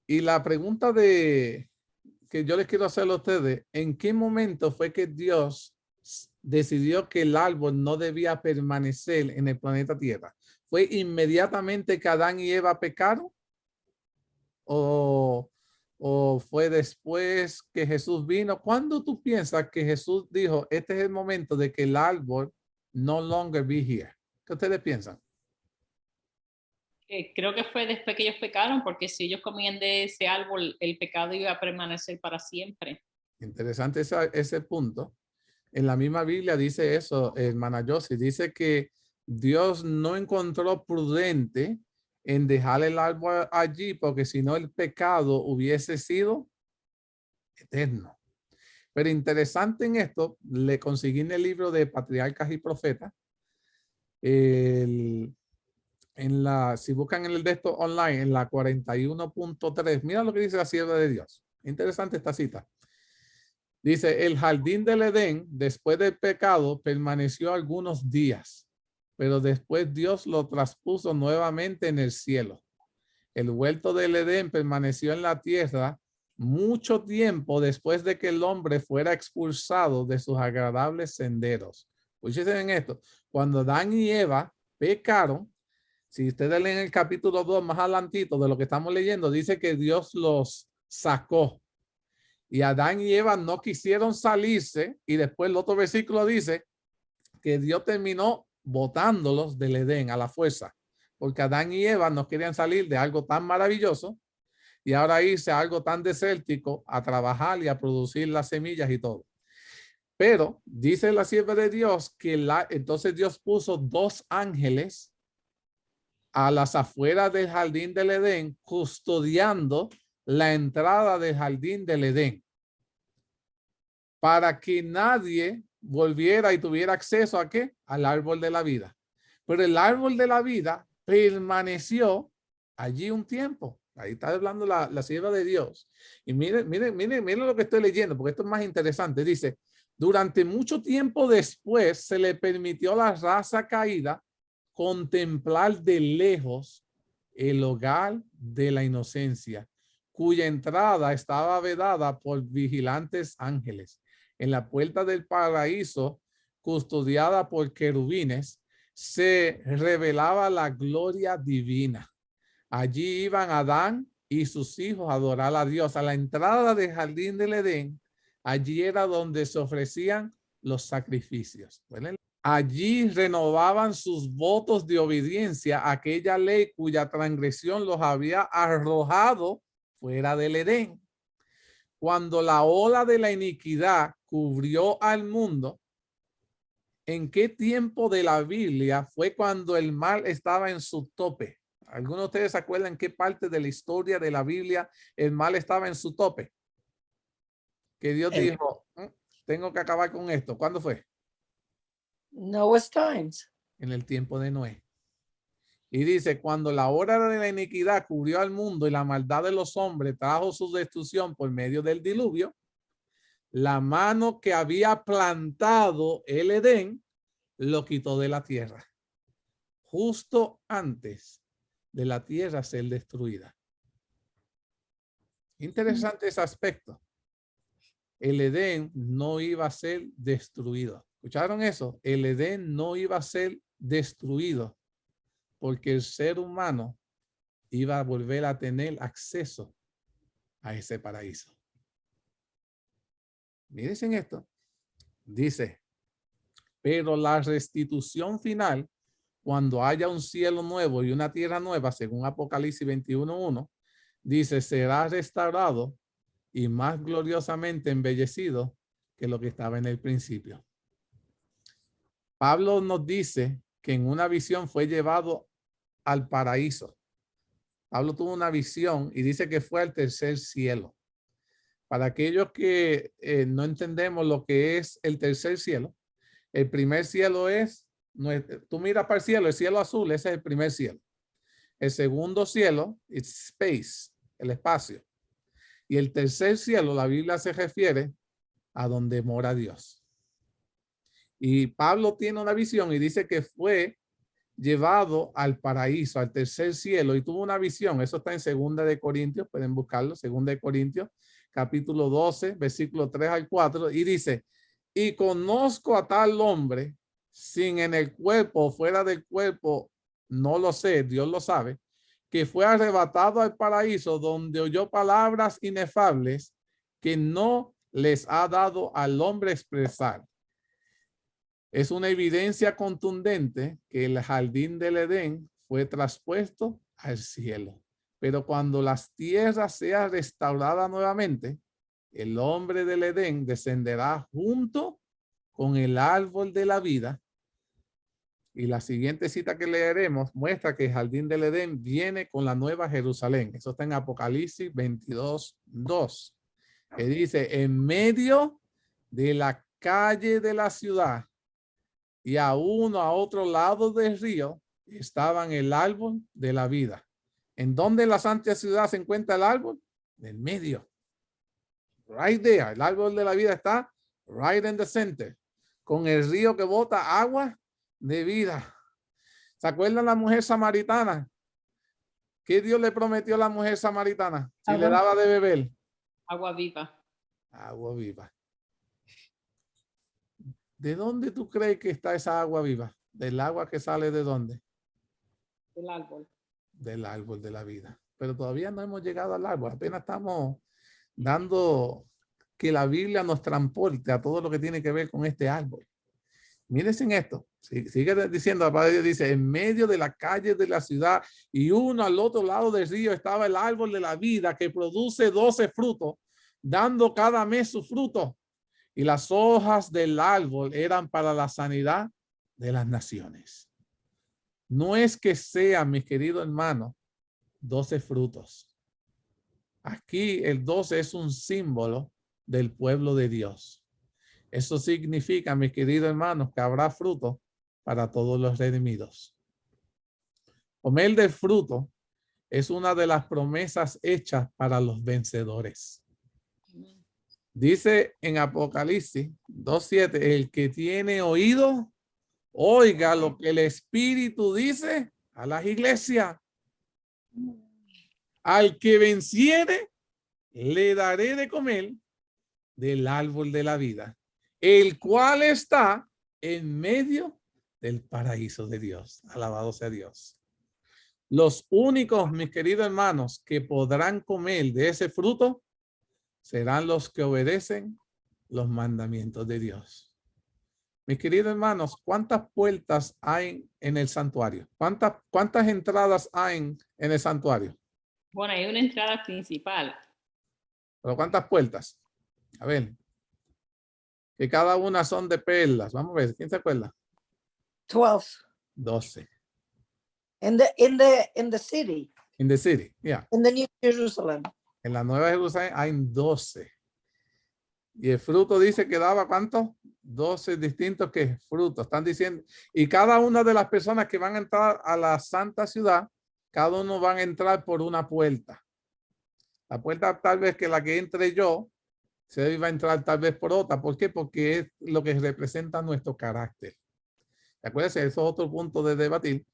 Y la pregunta que yo les quiero hacer a ustedes, ¿en qué momento fue que Dios decidió que el árbol no debía permanecer en el planeta Tierra? ¿Fue inmediatamente que Adán y Eva pecaron? ¿O fue después que Jesús vino? ¿Cuándo tú piensas que Jesús dijo, este es el momento de que el árbol no longer be here? ¿Qué ustedes piensan? Creo que fue después que ellos pecaron, porque si ellos comían de ese árbol, el pecado iba a permanecer para siempre. Interesante ese punto. En la misma Biblia dice eso, hermana Josie, dice que Dios no encontró prudente en dejar el árbol allí, porque si no el pecado hubiese sido eterno. Pero interesante en esto, le conseguí en el libro de Patriarcas y Profetas, si buscan en el de esto online, en la 41.3, mira lo que dice la sierva de Dios. Interesante esta cita. Dice, el jardín del Edén, después del pecado, permaneció algunos días, pero después Dios lo traspuso nuevamente en el cielo. El huerto del Edén permaneció en la tierra mucho tiempo después de que el hombre fuera expulsado de sus agradables senderos. Escuchen en esto. Cuando Adán y Eva pecaron, si ustedes leen el capítulo 2 más adelantito de lo que estamos leyendo, dice que Dios los sacó. Y Adán y Eva no quisieron salirse. Y después el otro versículo dice que Dios terminó botándolos del Edén a la fuerza. Porque Adán y Eva no querían salir de algo tan maravilloso y ahora irse a algo tan desértico a trabajar y a producir las semillas y todo. Pero dice la sierva de Dios que entonces Dios puso 2 ángeles a las afueras del jardín del Edén, custodiando la entrada del jardín del Edén, para que nadie volviera y tuviera acceso a ¿qué? Al árbol de la vida. Pero el árbol de la vida permaneció allí un tiempo. Ahí está hablando la sierva de Dios. Y miren lo que estoy leyendo, porque esto es más interesante. Dice, durante mucho tiempo después se le permitió a la raza caída contemplar de lejos el hogar de la inocencia, cuya entrada estaba vedada por vigilantes ángeles. En la puerta del paraíso, custodiada por querubines, se revelaba la gloria divina. Allí iban Adán y sus hijos a adorar a Dios. A la entrada del jardín del Edén, allí era donde se ofrecían los sacrificios. Allí renovaban sus votos de obediencia a aquella ley cuya transgresión los había arrojado fuera del Edén. Cuando la ola de la iniquidad cubrió al mundo, ¿en qué tiempo de la Biblia fue cuando el mal estaba en su tope? ¿Algunos de ustedes se acuerdan en qué parte de la historia de la Biblia el mal estaba en su tope? Que Dios dijo, tengo que acabar con esto. ¿Cuándo fue? Noah's times. En el tiempo de Noé. Y dice, cuando la hora de la iniquidad cubrió al mundo y la maldad de los hombres trajo su destrucción por medio del diluvio, la mano que había plantado el Edén lo quitó de la tierra, justo antes de la tierra ser destruida. Interesante ese aspecto. El Edén no iba a ser destruido. ¿Escucharon eso? El Edén no iba a ser destruido porque el ser humano iba a volver a tener acceso a ese paraíso. Miren esto. Dice, pero la restitución final, cuando haya un cielo nuevo y una tierra nueva, según Apocalipsis 21:1, dice, será restaurado y más gloriosamente embellecido que lo que estaba en el principio. Pablo nos dice que en una visión fue llevado al paraíso. Pablo tuvo una visión y dice que fue al tercer cielo. Para aquellos que no entendemos lo que es el tercer cielo, el primer cielo es, tú miras para el cielo azul, ese es el primer cielo. El segundo cielo es space, el espacio. Y el tercer cielo, la Biblia se refiere a donde mora Dios. Y Pablo tiene una visión y dice que fue llevado al paraíso, al tercer cielo, y tuvo una visión. Eso está en 2 de Corintios, pueden buscarlo, 2 de Corintios, capítulo 12, versículo 3 al 4, y dice, y conozco a tal hombre, sin en el cuerpo o fuera del cuerpo, no lo sé, Dios lo sabe, que fue arrebatado al paraíso, donde oyó palabras inefables que no les ha dado al hombre expresar. Es una evidencia contundente que el jardín del Edén fue traspuesto al cielo. Pero cuando las tierras sean restauradas nuevamente, el hombre del Edén descenderá junto con el árbol de la vida. Y la siguiente cita que leeremos muestra que el jardín del Edén viene con la nueva Jerusalén. Eso está en Apocalipsis 22:2, que dice, en medio de la calle de la ciudad y a uno a otro lado del río estaban el árbol de la vida. ¿En dónde en la santa ciudad se encuentra el árbol? En el medio. Right there. El árbol de la vida está right in the center. Con el río que bota agua de vida. ¿Se acuerdan la mujer samaritana? ¿Qué Dios le prometió a la mujer samaritana? Si le daba de beber. Agua viva. Agua viva. ¿De dónde tú crees que está esa agua viva? ¿Del agua que sale de dónde? Del árbol. Del árbol de la vida. Pero todavía no hemos llegado al árbol. Apenas estamos dando que la Biblia nos transporte a todo lo que tiene que ver con este árbol. Mírense en esto. Sigue diciendo, la palabra de Dios dice, en medio de la calle de la ciudad y uno al otro lado del río estaba el árbol de la vida que produce 12 frutos, dando cada mes su fruto. Y las hojas del árbol eran para la sanidad de las naciones. No es que sean, mis queridos hermanos, 12 frutos. Aquí el 12 es un símbolo del pueblo de Dios. Eso significa, mis queridos hermanos, que habrá fruto para todos los redimidos. Comer del fruto es una de las promesas hechas para los vencedores. Dice en Apocalipsis 2:7, el que tiene oído, oiga lo que el Espíritu dice a las iglesias. Al que venciere, le daré de comer del árbol de la vida, el cual está en medio del paraíso de Dios. Alabado sea Dios. Los únicos, mis queridos hermanos, que podrán comer de ese fruto serán los que obedecen los mandamientos de Dios. Mis queridos hermanos, ¿cuántas puertas hay en el santuario? ¿Cuántas entradas hay en el santuario? Bueno, hay una entrada principal. ¿Pero cuántas puertas? A ver. Que cada una son de perlas. Vamos a ver, ¿quién se acuerda? 12. 12. In the city, In the city, yeah. in the New Jerusalem. En la Nueva Jerusalén hay 12. Y el fruto dice que daba ¿cuánto? 12 distintos que frutos. Están diciendo. Y cada una de las personas que van a entrar a la santa ciudad, cada uno van a entrar por una puerta. La puerta tal vez que la que entre yo, se iba a entrar tal vez por otra. ¿Por qué? Porque es lo que representa nuestro carácter. Acuérdense, eso es otro punto de debatir,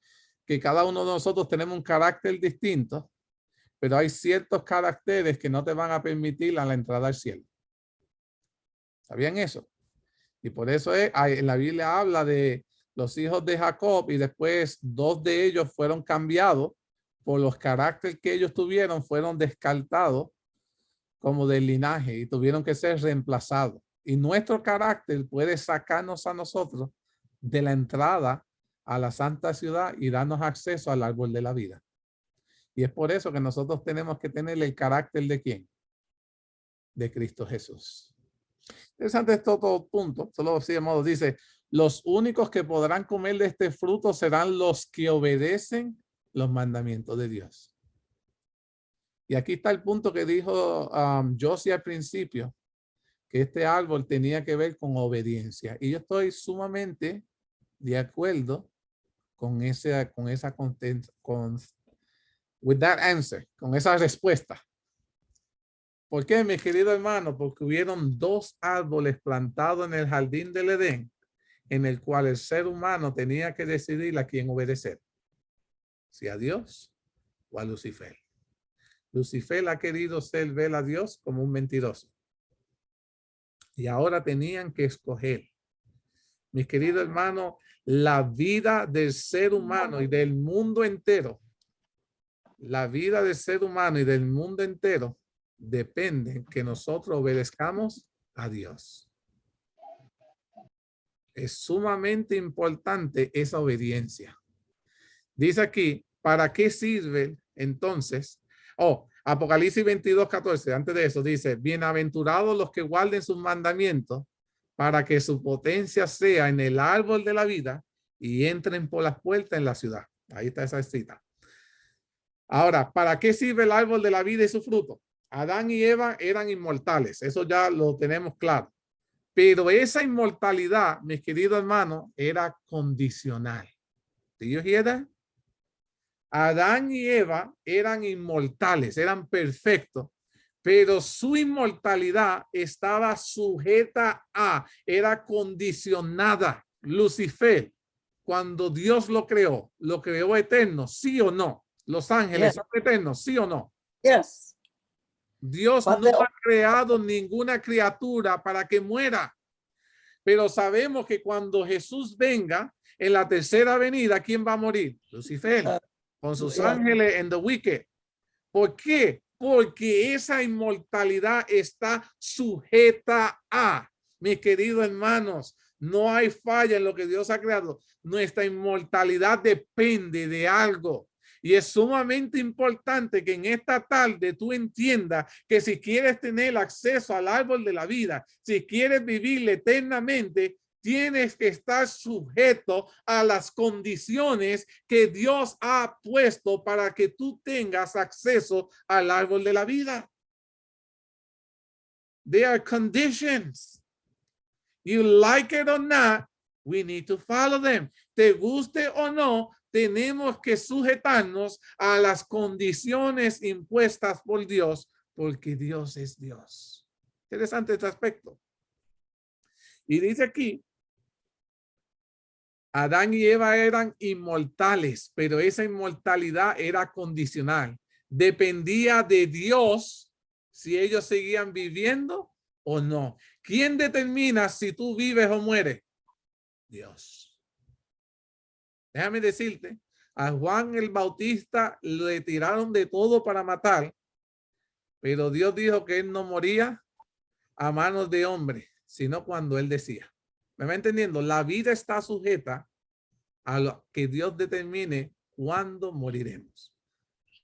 que cada uno de nosotros tenemos un carácter distinto, pero hay ciertos caracteres que no te van a permitir la entrada al cielo. ¿Sabían eso? Y por eso en la Biblia habla de los hijos de Jacob y después 2 de ellos fueron cambiados por los caracteres que ellos tuvieron, fueron descartados como del linaje y tuvieron que ser reemplazados. Y nuestro carácter puede sacarnos a nosotros de la entrada a la santa ciudad y darnos acceso al árbol de la vida. Y es por eso que nosotros tenemos que tener el carácter de ¿quién? De Cristo Jesús. Interesante es todo punto. Solo así de modo dice, los únicos que podrán comer de este fruto serán los que obedecen los mandamientos de Dios. Y aquí está el punto que dijo Josie al principio, que este árbol tenía que ver con obediencia. Y yo estoy sumamente de acuerdo con esa with that answer, con esa respuesta. ¿Por qué, mi querido hermano? Porque hubieron 2 árboles plantados en el jardín del Edén, en el cual el ser humano tenía que decidir a quién obedecer, si a Dios o a Lucifer. Lucifer ha querido ver a Dios como un mentiroso. Y ahora tenían que escoger. Mis queridos hermanos, la vida del ser humano y del mundo entero, la vida del ser humano y del mundo entero depende que nosotros obedezcamos a Dios. Es sumamente importante esa obediencia. Dice aquí, ¿para qué sirve entonces? Apocalipsis 22:14, antes de eso dice, bienaventurados los que guarden sus mandamientos para que su potencia sea en el árbol de la vida y entren por las puertas en la ciudad. Ahí está esa cita. Ahora, ¿para qué sirve el árbol de la vida y su fruto? Adán y Eva eran inmortales, eso ya lo tenemos claro. Pero esa inmortalidad, mis queridos hermanos, era condicional. ¿Sí yo hear? Adán y Eva eran inmortales, eran perfectos, pero su inmortalidad estaba sujeta era condicionada. Lucifer, cuando Dios lo creó eterno, ¿sí o no? Los ángeles son eternos, ¿sí o no? Yes. Dios no ha creado ninguna criatura para que muera. Pero sabemos que cuando Jesús venga en la tercera venida, ¿quién va a morir? Lucifer, con sus ángeles en the wicked. ¿Por qué? Porque esa inmortalidad está sujeta a, mis queridos hermanos, no hay falla en lo que Dios ha creado. Nuestra inmortalidad depende de algo. Y es sumamente importante que en esta tarde tú entiendas que si quieres tener acceso al árbol de la vida, si quieres vivir eternamente, tienes que estar sujeto a las condiciones que Dios ha puesto para que tú tengas acceso al árbol de la vida. There are conditions. You like it or not, we need to follow them. Te guste o no, tenemos que sujetarnos a las condiciones impuestas por Dios, porque Dios es Dios. Interesante este aspecto. Y dice aquí, Adán y Eva eran inmortales, pero esa inmortalidad era condicional. Dependía de Dios si ellos seguían viviendo o no. ¿Quién determina si tú vives o mueres? Dios. Déjame decirte, a Juan el Bautista le tiraron de todo para matar, pero Dios dijo que él no moría a manos de hombre, sino cuando él decía. ¿Me va entendiendo? La vida está sujeta a lo que Dios determine cuándo moriremos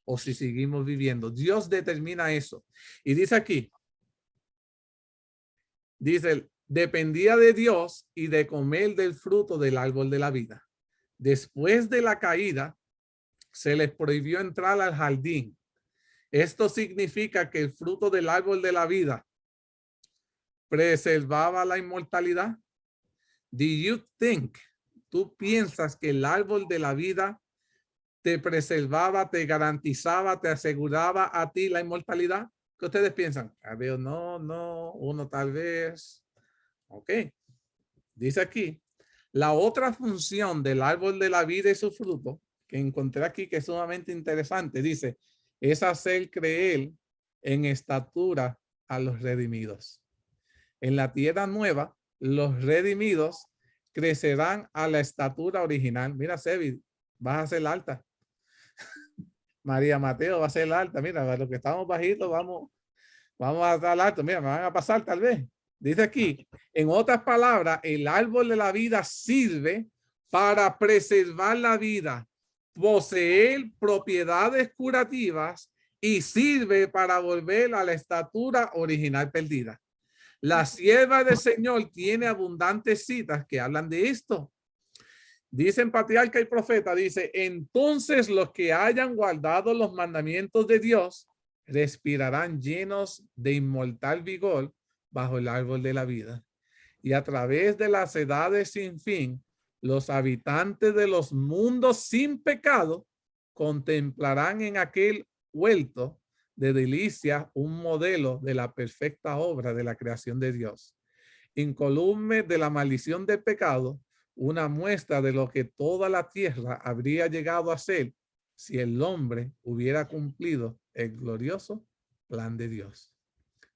o si seguimos viviendo. Dios determina eso. Y dice aquí, dice, dependía de Dios y de comer del fruto del árbol de la vida. Después de la caída, se les prohibió entrar al jardín. Esto significa que el fruto del árbol de la vida preservaba la inmortalidad. Do you think, tú piensas que el árbol de la vida te preservaba, te garantizaba, te aseguraba a ti la inmortalidad? ¿Qué ustedes piensan? A ver, no, uno tal vez. Ok. Dice aquí, la otra función del árbol de la vida y su fruto, que encontré aquí que es sumamente interesante, dice, es hacer creer en estatura a los redimidos. En la tierra nueva, los redimidos crecerán a la estatura original. Mira, Sebi, vas a ser alta. María Mateo va a ser alta. Mira, los que estamos bajitos, vamos a estar altos. Mira, me van a pasar tal vez. Dice aquí, en otras palabras, el árbol de la vida sirve para preservar la vida, poseer propiedades curativas y sirve para volver a la estatura original perdida. La sierva del Señor tiene abundantes citas que hablan de esto. Dicen Patriarca y Profeta, dice, entonces los que hayan guardado los mandamientos de Dios respirarán llenos de inmortal vigor bajo el árbol de la vida. Y a través de las edades sin fin, los habitantes de los mundos sin pecado contemplarán en aquel huerto de delicias un modelo de la perfecta obra de la creación de Dios. Incolume de la maldición del pecado, una muestra de lo que toda la tierra habría llegado a ser si el hombre hubiera cumplido el glorioso plan de Dios.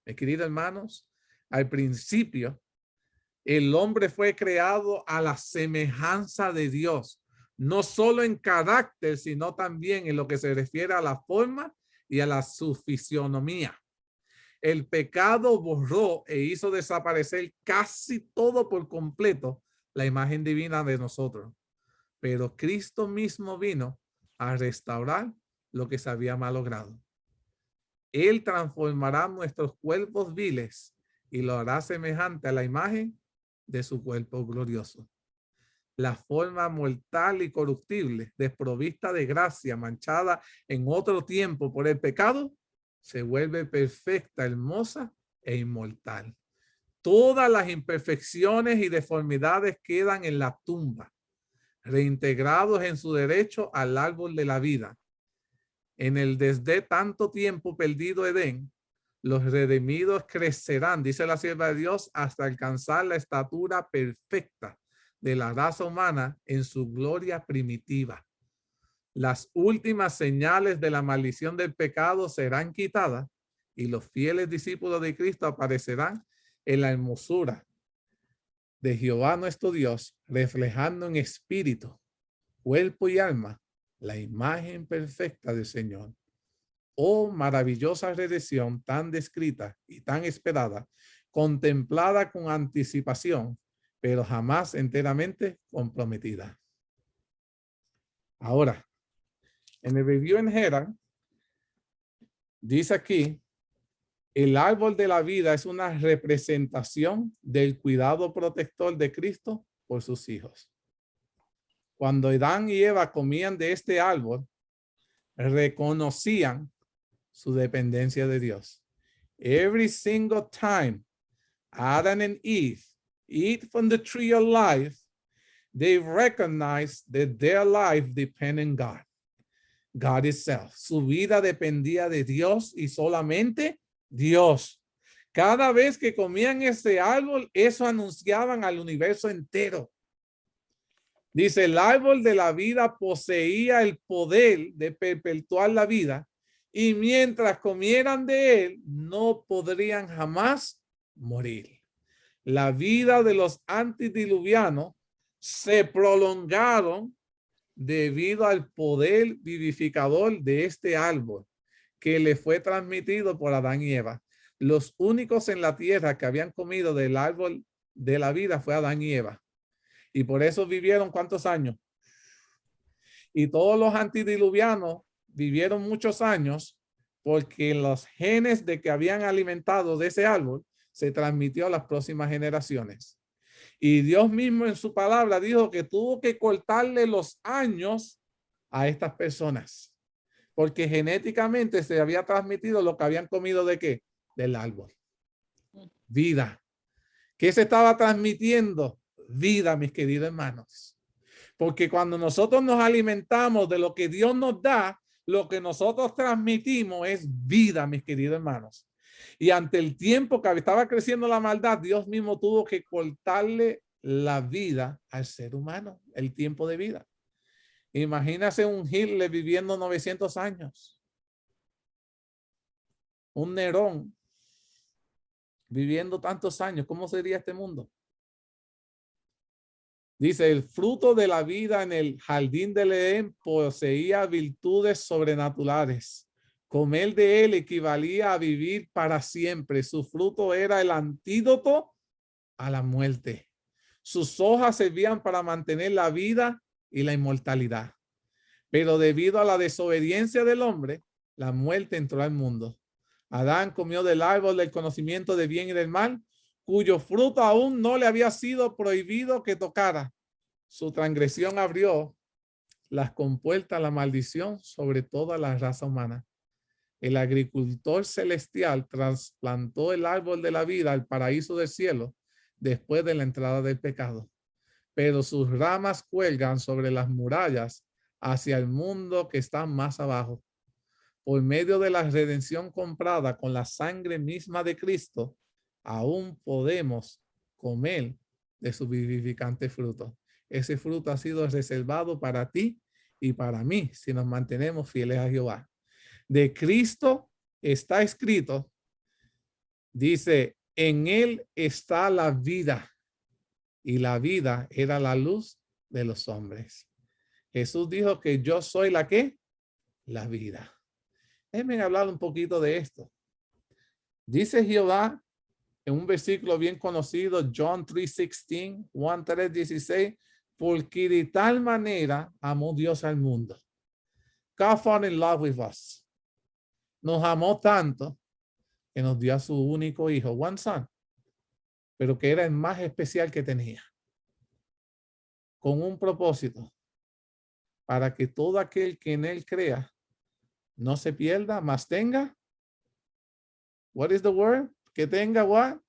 Mis queridos hermanos, al principio, el hombre fue creado a la semejanza de Dios, no solo en carácter, sino también en lo que se refiere a la forma y a la su fisionomía. El pecado borró e hizo desaparecer casi todo por completo la imagen divina de nosotros. Pero Cristo mismo vino a restaurar lo que se había malogrado. Él transformará nuestros cuerpos viles y lo hará semejante a la imagen de su cuerpo glorioso. La forma mortal y corruptible, desprovista de gracia, manchada en otro tiempo por el pecado, se vuelve perfecta, hermosa e inmortal. Todas las imperfecciones y deformidades quedan en la tumba, reintegrados en su derecho al árbol de la vida. En el desde tanto tiempo perdido Edén, los redimidos crecerán, dice la sierva de Dios, hasta alcanzar la estatura perfecta de la raza humana en su gloria primitiva. Las últimas señales de la maldición del pecado serán quitadas y los fieles discípulos de Cristo aparecerán en la hermosura de Jehová nuestro Dios, reflejando en espíritu, cuerpo y alma la imagen perfecta del Señor. Oh, maravillosa redención tan descrita y tan esperada, contemplada con anticipación, pero jamás enteramente comprometida. Ahora, en el review en Herald, dice aquí, el árbol de la vida es una representación del cuidado protector de Cristo por sus hijos. Cuando Adán y Eva comían de este árbol, reconocían su dependencia de Dios. Every single time Adam and Eve eat from the tree of life, they recognize that their life depends on God. God itself. Su vida dependía de Dios y solamente Dios. Cada vez que comían ese árbol, eso anunciaban al universo entero. Dice, el árbol de la vida poseía el poder de perpetuar la vida y mientras comieran de él, no podrían jamás morir. La vida de los antediluvianos se prolongaron debido al poder vivificador de este árbol que le fue transmitido por Adán y Eva. Los únicos en la tierra que habían comido del árbol de la vida fue Adán y Eva. Y por eso vivieron ¿cuántos años? Y todos los antediluvianos vivieron muchos años porque los genes de que habían alimentado de ese árbol se transmitió a las próximas generaciones. Y Dios mismo en su palabra dijo que tuvo que cortarle los años a estas personas porque genéticamente se había transmitido lo que habían comido de qué? Del árbol. Vida. ¿Qué se estaba transmitiendo? Vida, mis queridos hermanos. Porque cuando nosotros nos alimentamos de lo que Dios nos da, lo que nosotros transmitimos es vida, mis queridos hermanos. Y ante el tiempo que estaba creciendo la maldad, Dios mismo tuvo que cortarle la vida al ser humano, el tiempo de vida. Imagínase un Hitler viviendo 900 años. Un Nerón viviendo tantos años. ¿Cómo sería este mundo? Dice, el fruto de la vida en el jardín del Edén poseía virtudes sobrenaturales. Comer de él equivalía a vivir para siempre. Su fruto era el antídoto a la muerte. Sus hojas servían para mantener la vida y la inmortalidad. Pero debido a la desobediencia del hombre, la muerte entró al mundo. Adán comió del árbol del conocimiento del bien y del mal, cuyo fruto aún no le había sido prohibido que tocara. Su transgresión abrió las compuertas a la maldición sobre toda la raza humana. El agricultor celestial trasplantó el árbol de la vida al paraíso del cielo después de la entrada del pecado. Pero sus ramas cuelgan sobre las murallas hacia el mundo que está más abajo. Por medio de la redención comprada con la sangre misma de Cristo, aún podemos comer de su vivificante fruto. Ese fruto ha sido reservado para ti y para mí si nos mantenemos fieles a Jehová. De Cristo está escrito, dice, en él está la vida y la vida era la luz de los hombres. Jesús dijo que yo soy la ¿qué? La vida. Déjenme hablar un poquito de esto. Dice Jehová en un versículo bien conocido, John 3:16, Juan 3:16, porque de tal manera amó Dios al mundo. God fell in love with us. Nos amó tanto que nos dio a su único hijo, one son, pero que era el más especial que tenía, con un propósito, para que todo aquel que en él crea no se pierda, mas tenga, what is the word? Que tenga what?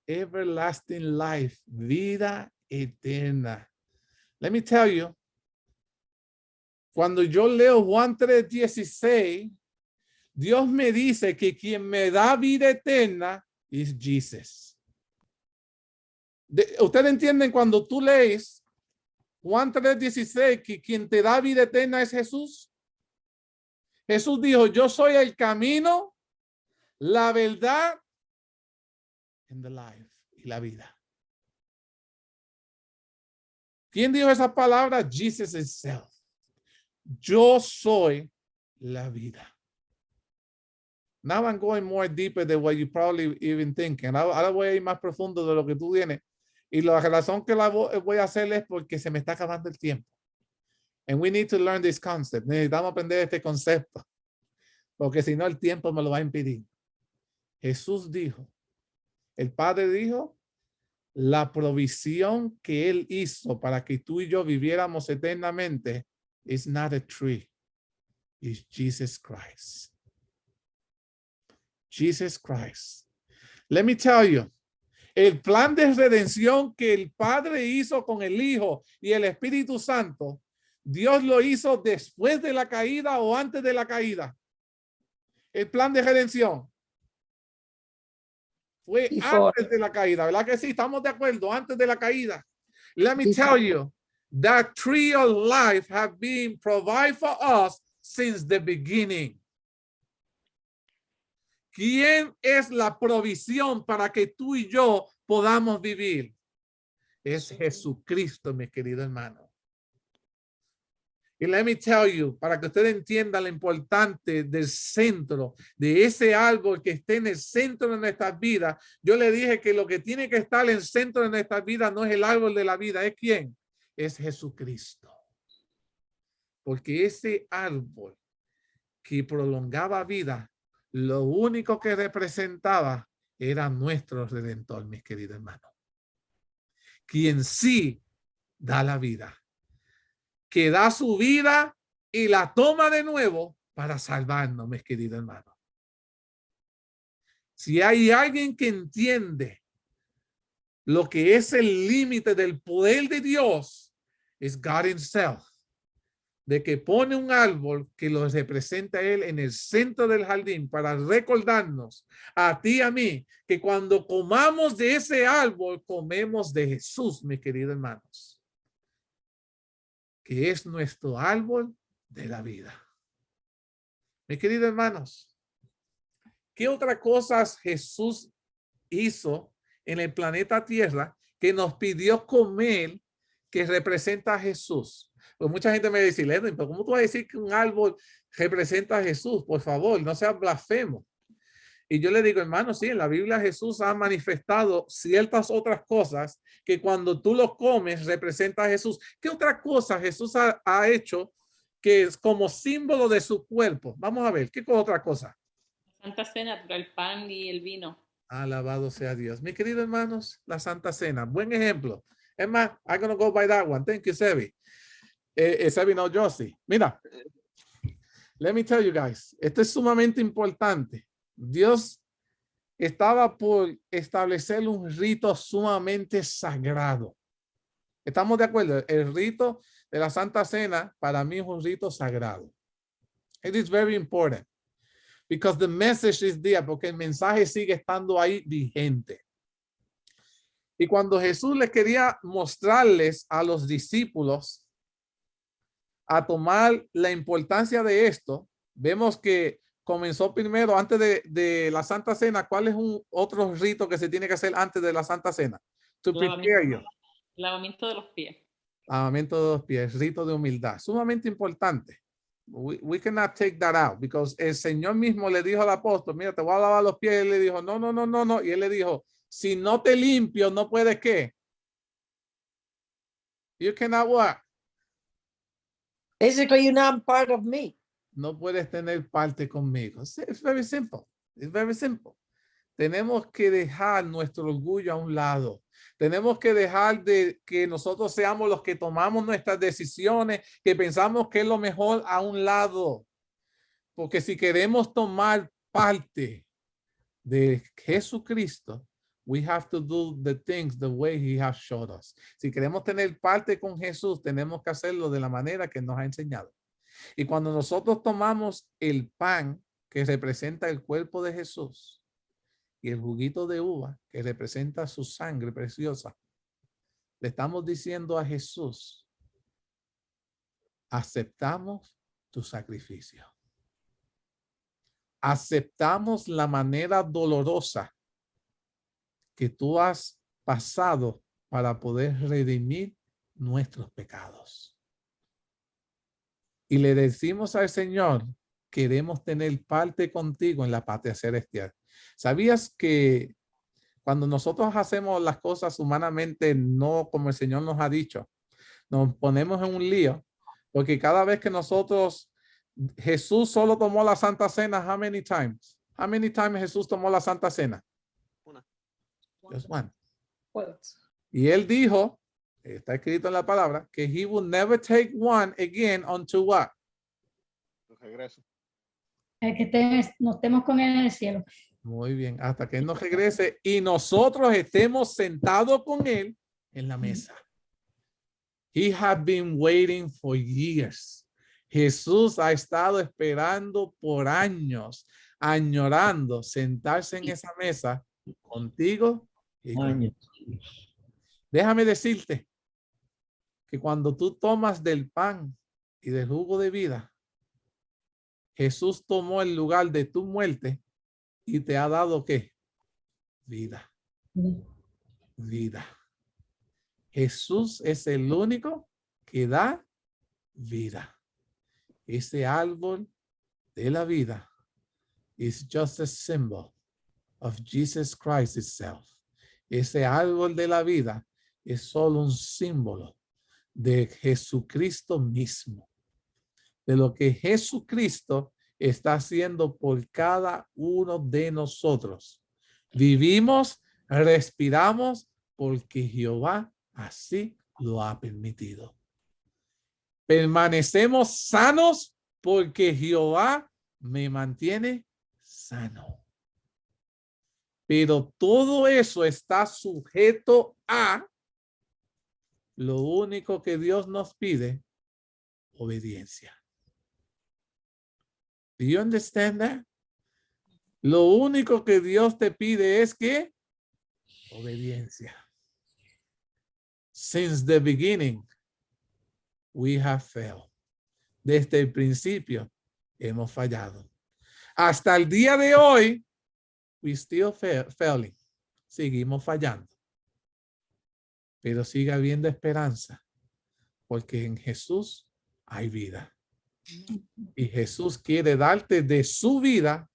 Everlasting life, vida eterna. Let me tell you, cuando yo leo Juan 3:16, Dios me dice que quien me da vida eterna es Jesus. ¿Ustedes entienden cuando tú lees Juan 3:16 que quien te da vida eterna es Jesús? Jesús dijo, yo soy el camino, la verdad and the life, y la vida. ¿Quién dijo esa palabra? Jesus himself. Yo soy la vida. Now I'm going more deeper than what you probably even thinking. Ahora voy a ir más profundo de lo que tú tienes. Y la razón que la voy a hacer es porque se me está acabando el tiempo. And we need to learn this concept. Necesitamos aprender este concepto. Porque si no, el tiempo me lo va a impedir. Jesús dijo, el Padre dijo, la provisión que Él hizo para que tú y yo viviéramos eternamente is not a tree. It's Jesus Christ. Jesus Christ. Let me tell you, el plan de redención que el Padre hizo con el Hijo y el Espíritu Santo, Dios lo hizo después de la caída o antes de la caída. El plan de redención fue antes de la caída, ¿verdad que sí? Estamos de acuerdo, antes de la caída. Let me tell you, that tree of life have been provided for us since the beginning. ¿Quién es la provisión para que tú y yo podamos vivir? Es Jesucristo, mi querido hermano. Y let me tell you, para que usted entienda lo importante del centro, de ese árbol que esté en el centro de nuestras vidas, yo le dije que lo que tiene que estar en el centro de nuestras vidas no es el árbol de la vida, ¿es quién? Es Jesucristo. Porque ese árbol que prolongaba vida, lo único que representaba era nuestro Redentor, mis queridos hermanos. Quien sí da la vida. Que da su vida y la toma de nuevo para salvarnos, mis queridos hermanos. Si hay alguien que entiende lo que es el límite del poder de Dios, es God himself. De que pone un árbol que lo representa a él en el centro del jardín para recordarnos a ti y a mí que cuando comamos de ese árbol, comemos de Jesús, mis queridos hermanos. Que es nuestro árbol de la vida. Mis queridos hermanos, ¿qué otras cosas Jesús hizo en el planeta Tierra que nos pidió comer que representa a Jesús? Pues mucha gente me dice, Edwin, pero ¿cómo tú vas a decir que un árbol representa a Jesús? Por favor, no seas blasfemo. Y yo le digo, hermano, sí, en la Biblia Jesús ha manifestado ciertas otras cosas que cuando tú lo comes representa a Jesús. ¿Qué otra cosa Jesús ha hecho que es como símbolo de su cuerpo? Vamos a ver, ¿qué otra cosa? Santa Cena, el pan y el vino. Alabado sea Dios. Mis queridos hermanos, la Santa Cena, buen ejemplo. Es más, I'm going to go by that one. Thank you, Sebi. Sebi, no, Josie. Mira, let me tell you guys, esto es sumamente importante. Dios estaba por establecer un rito sumamente sagrado. ¿Estamos de acuerdo? El rito de la Santa Cena para mí es un rito sagrado. It is very important because the message is there, porque el mensaje sigue estando ahí vigente. Y cuando Jesús les quería mostrarles a los discípulos a tomar la importancia de esto, vemos que comenzó primero, antes de la Santa Cena. ¿Cuál es otro rito que se tiene que hacer antes de la Santa Cena? To prepare you. Lavamiento de los pies. Lavamiento de los pies, rito de humildad. Sumamente importante. We cannot take that out, because el Señor mismo le dijo al apóstol, mira, te voy a lavar los pies. Y él le dijo, no. Y él le dijo, si no te limpio, no puedes, ¿qué? You cannot what? Basically, you're not part of me. No puedes tener parte conmigo. It's very simple. It's very simple. Tenemos que dejar nuestro orgullo a un lado. Tenemos que dejar de que nosotros seamos los que tomamos nuestras decisiones, que pensamos que es lo mejor, a un lado. Porque si queremos tomar parte de Jesucristo, we have to do the things the way he has showed us. Si queremos tener parte con Jesús, tenemos que hacerlo de la manera que nos ha enseñado. Y cuando nosotros tomamos el pan que representa el cuerpo de Jesús y el juguito de uva que representa su sangre preciosa, le estamos diciendo a Jesús, aceptamos tu sacrificio. Aceptamos la manera dolorosa que tú has pasado para poder redimir nuestros pecados. Y le decimos al Señor, queremos tener parte contigo en la patria celestial. ¿Sabías que cuando nosotros hacemos las cosas humanamente, no como el Señor nos ha dicho, nos ponemos en un lío? Porque cada vez que Jesús solo tomó la Santa Cena, how many times? How many times Jesús tomó la Santa Cena? Just one. Y él dijo, está escrito en la palabra, que he will never take one again unto what? Regreso. Que nos estemos con él en el cielo. Muy bien, hasta que él nos regrese y nosotros estemos sentados con él en la mesa. He had been waiting for years. Jesús ha estado esperando por años, añorando sentarse en esa mesa contigo y conmigo. Déjame decirte que cuando tú tomas del pan y del jugo de vida, Jesús tomó el lugar de tu muerte y te ha dado ¿qué? Vida. Vida. Jesús es el único que da vida. Ese árbol de la vida is just a symbol of Jesus Christ itself. Ese árbol de la vida es solo un símbolo de Jesucristo mismo, de lo que Jesucristo está haciendo por cada uno de nosotros. Vivimos, respiramos, porque Jehová así lo ha permitido. Permanecemos sanos porque Jehová me mantiene sano. Pero todo eso está sujeto a lo único que Dios nos pide, obediencia. Do you understand that? Lo único que Dios te pide es que obediencia. Since the beginning, we have failed. Desde el principio hemos fallado. Hasta el día de hoy, we still failing. Seguimos fallando. Pero sigue habiendo esperanza, porque en Jesús hay vida. Y Jesús quiere darte de su vida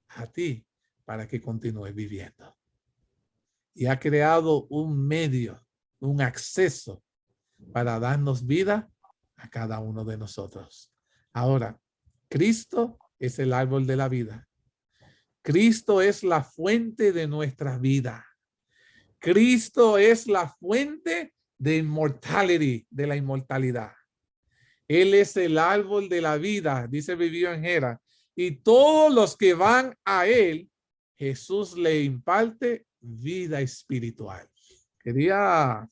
a ti para que continúes viviendo. Y ha creado un medio, un acceso para darnos vida a cada uno de nosotros. Ahora, Cristo es el árbol de la vida. Cristo es la fuente de nuestra vida. Cristo es la fuente de la inmortalidad. Él es el árbol de la vida, dice Vivió Jera, y todos los que van a él, Jesús le imparte vida espiritual. Quería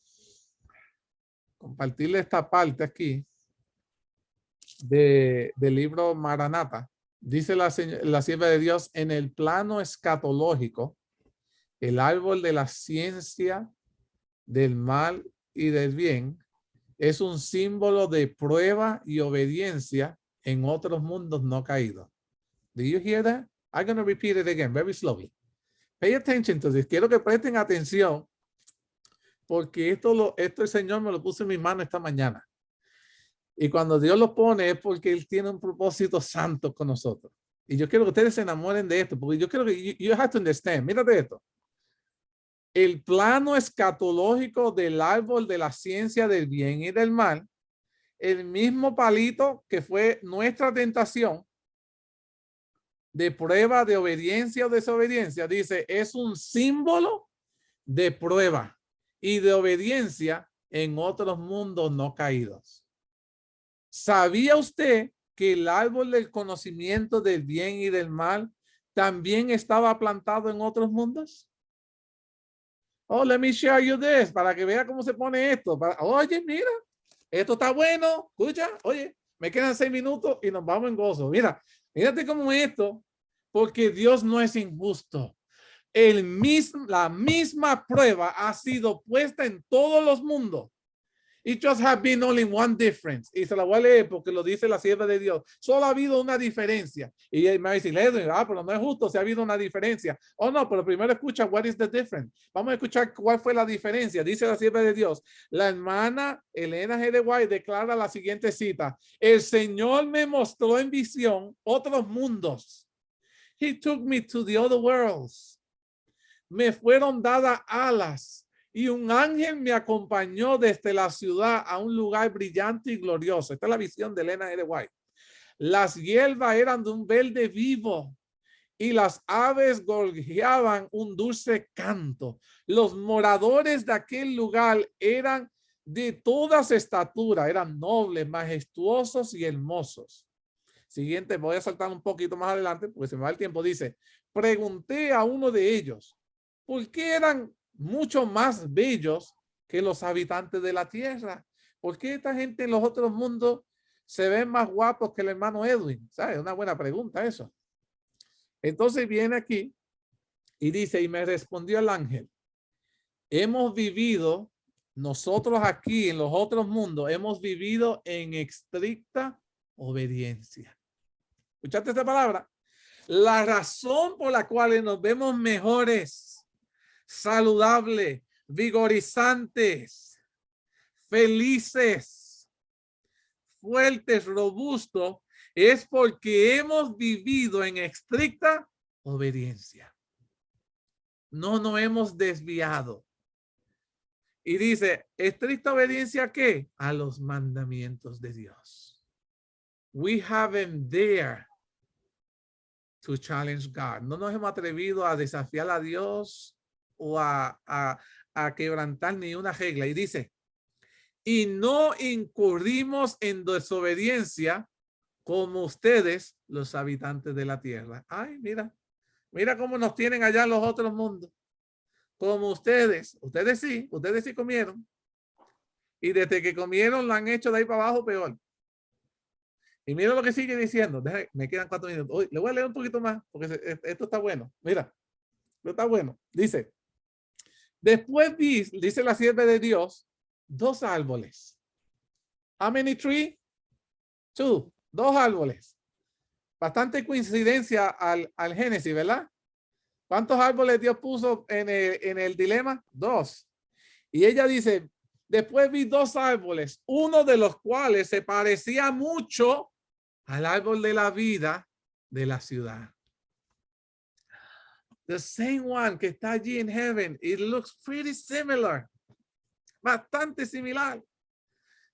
compartirle esta parte aquí del libro Maranata. Dice la sierva de Dios, en el plano escatológico, el árbol de la ciencia del mal y del bien es un símbolo de prueba y obediencia en otros mundos no caídos. Do you hear that? I'm going to repeat it again very slowly. Pay attention to this. Quiero que presten atención porque esto el Señor me lo puso en mi mano esta mañana. Y cuando Dios lo pone es porque Él tiene un propósito santo con nosotros. Y yo quiero que ustedes se enamoren de esto, porque yo quiero que you have to understand. Mírate esto. El plano escatológico del árbol de la ciencia del bien y del mal, el mismo palito que fue nuestra tentación de prueba de obediencia o desobediencia, dice, es un símbolo de prueba y de obediencia en otros mundos no caídos. ¿Sabía usted que el árbol del conocimiento del bien y del mal también estaba plantado en otros mundos? Oh, let me share you this, para que vea cómo se pone esto. Oye, mira, esto está bueno. Escucha, oye, me quedan 6 minutos y nos vamos en gozo. Mira, mírate cómo esto, porque Dios no es injusto. La misma prueba ha sido puesta en todos los mundos. It just have been only one difference. Y se la voy a leer porque lo dice la sierva de Dios. Solo ha habido una diferencia. Y él me va a decir, Edwin, pero no es justo si ha habido una diferencia. Oh, no, pero primero escucha, what is the difference? Vamos a escuchar cuál fue la diferencia. Dice la sierva de Dios. La hermana Elena G. de White declara la siguiente cita. El Señor me mostró en visión otros mundos. He took me to the other worlds. Me fueron dadas alas. Y un ángel me acompañó desde la ciudad a un lugar brillante y glorioso. Esta es la visión de Elena G. de White. Las hierbas eran de un verde vivo y las aves gorjeaban un dulce canto. Los moradores de aquel lugar eran de todas estaturas, eran nobles, majestuosos y hermosos. Siguiente, voy a saltar un poquito más adelante porque se me va el tiempo. Dice, pregunté a uno de ellos, ¿por qué eran mucho más bellos que los habitantes de la tierra? ¿Por qué esta gente en los otros mundos se ven más guapos que el hermano Edwin? ¿Sabes? Una buena pregunta eso. Entonces viene aquí y dice, y me respondió el ángel, hemos vivido, nosotros aquí en los otros mundos, hemos vivido en estricta obediencia. ¿Escuchaste esta palabra? La razón por la cual nos vemos mejores, saludables, vigorizantes, felices, fuertes, robustos, es porque hemos vivido en estricta obediencia. No nos hemos desviado. Y dice, ¿estricta obediencia a qué? A los mandamientos de Dios. We haven't dared to challenge God. No nos hemos atrevido a desafiar a Dios o a quebrantar ni una regla. Y dice, y no incurrimos en desobediencia como ustedes, los habitantes de la tierra. Ay, mira, mira cómo nos tienen allá en los otros mundos. Como ustedes sí comieron. Y desde que comieron lo han hecho de ahí para abajo peor. Y mira lo que sigue diciendo. Me quedan 4 minutos. Hoy le voy a leer un poquito más porque esto está bueno. Mira, esto está bueno. Dice, después dice la sierva de Dios, 2 árboles. How many trees? 2. 2 árboles. Bastante coincidencia al Génesis, ¿verdad? ¿Cuántos árboles Dios puso en el dilema? 2. Y ella dice, después vi 2 árboles, uno de los cuales se parecía mucho al árbol de la vida de la ciudad. The same one que está allí en heaven, it looks pretty similar. Bastante similar.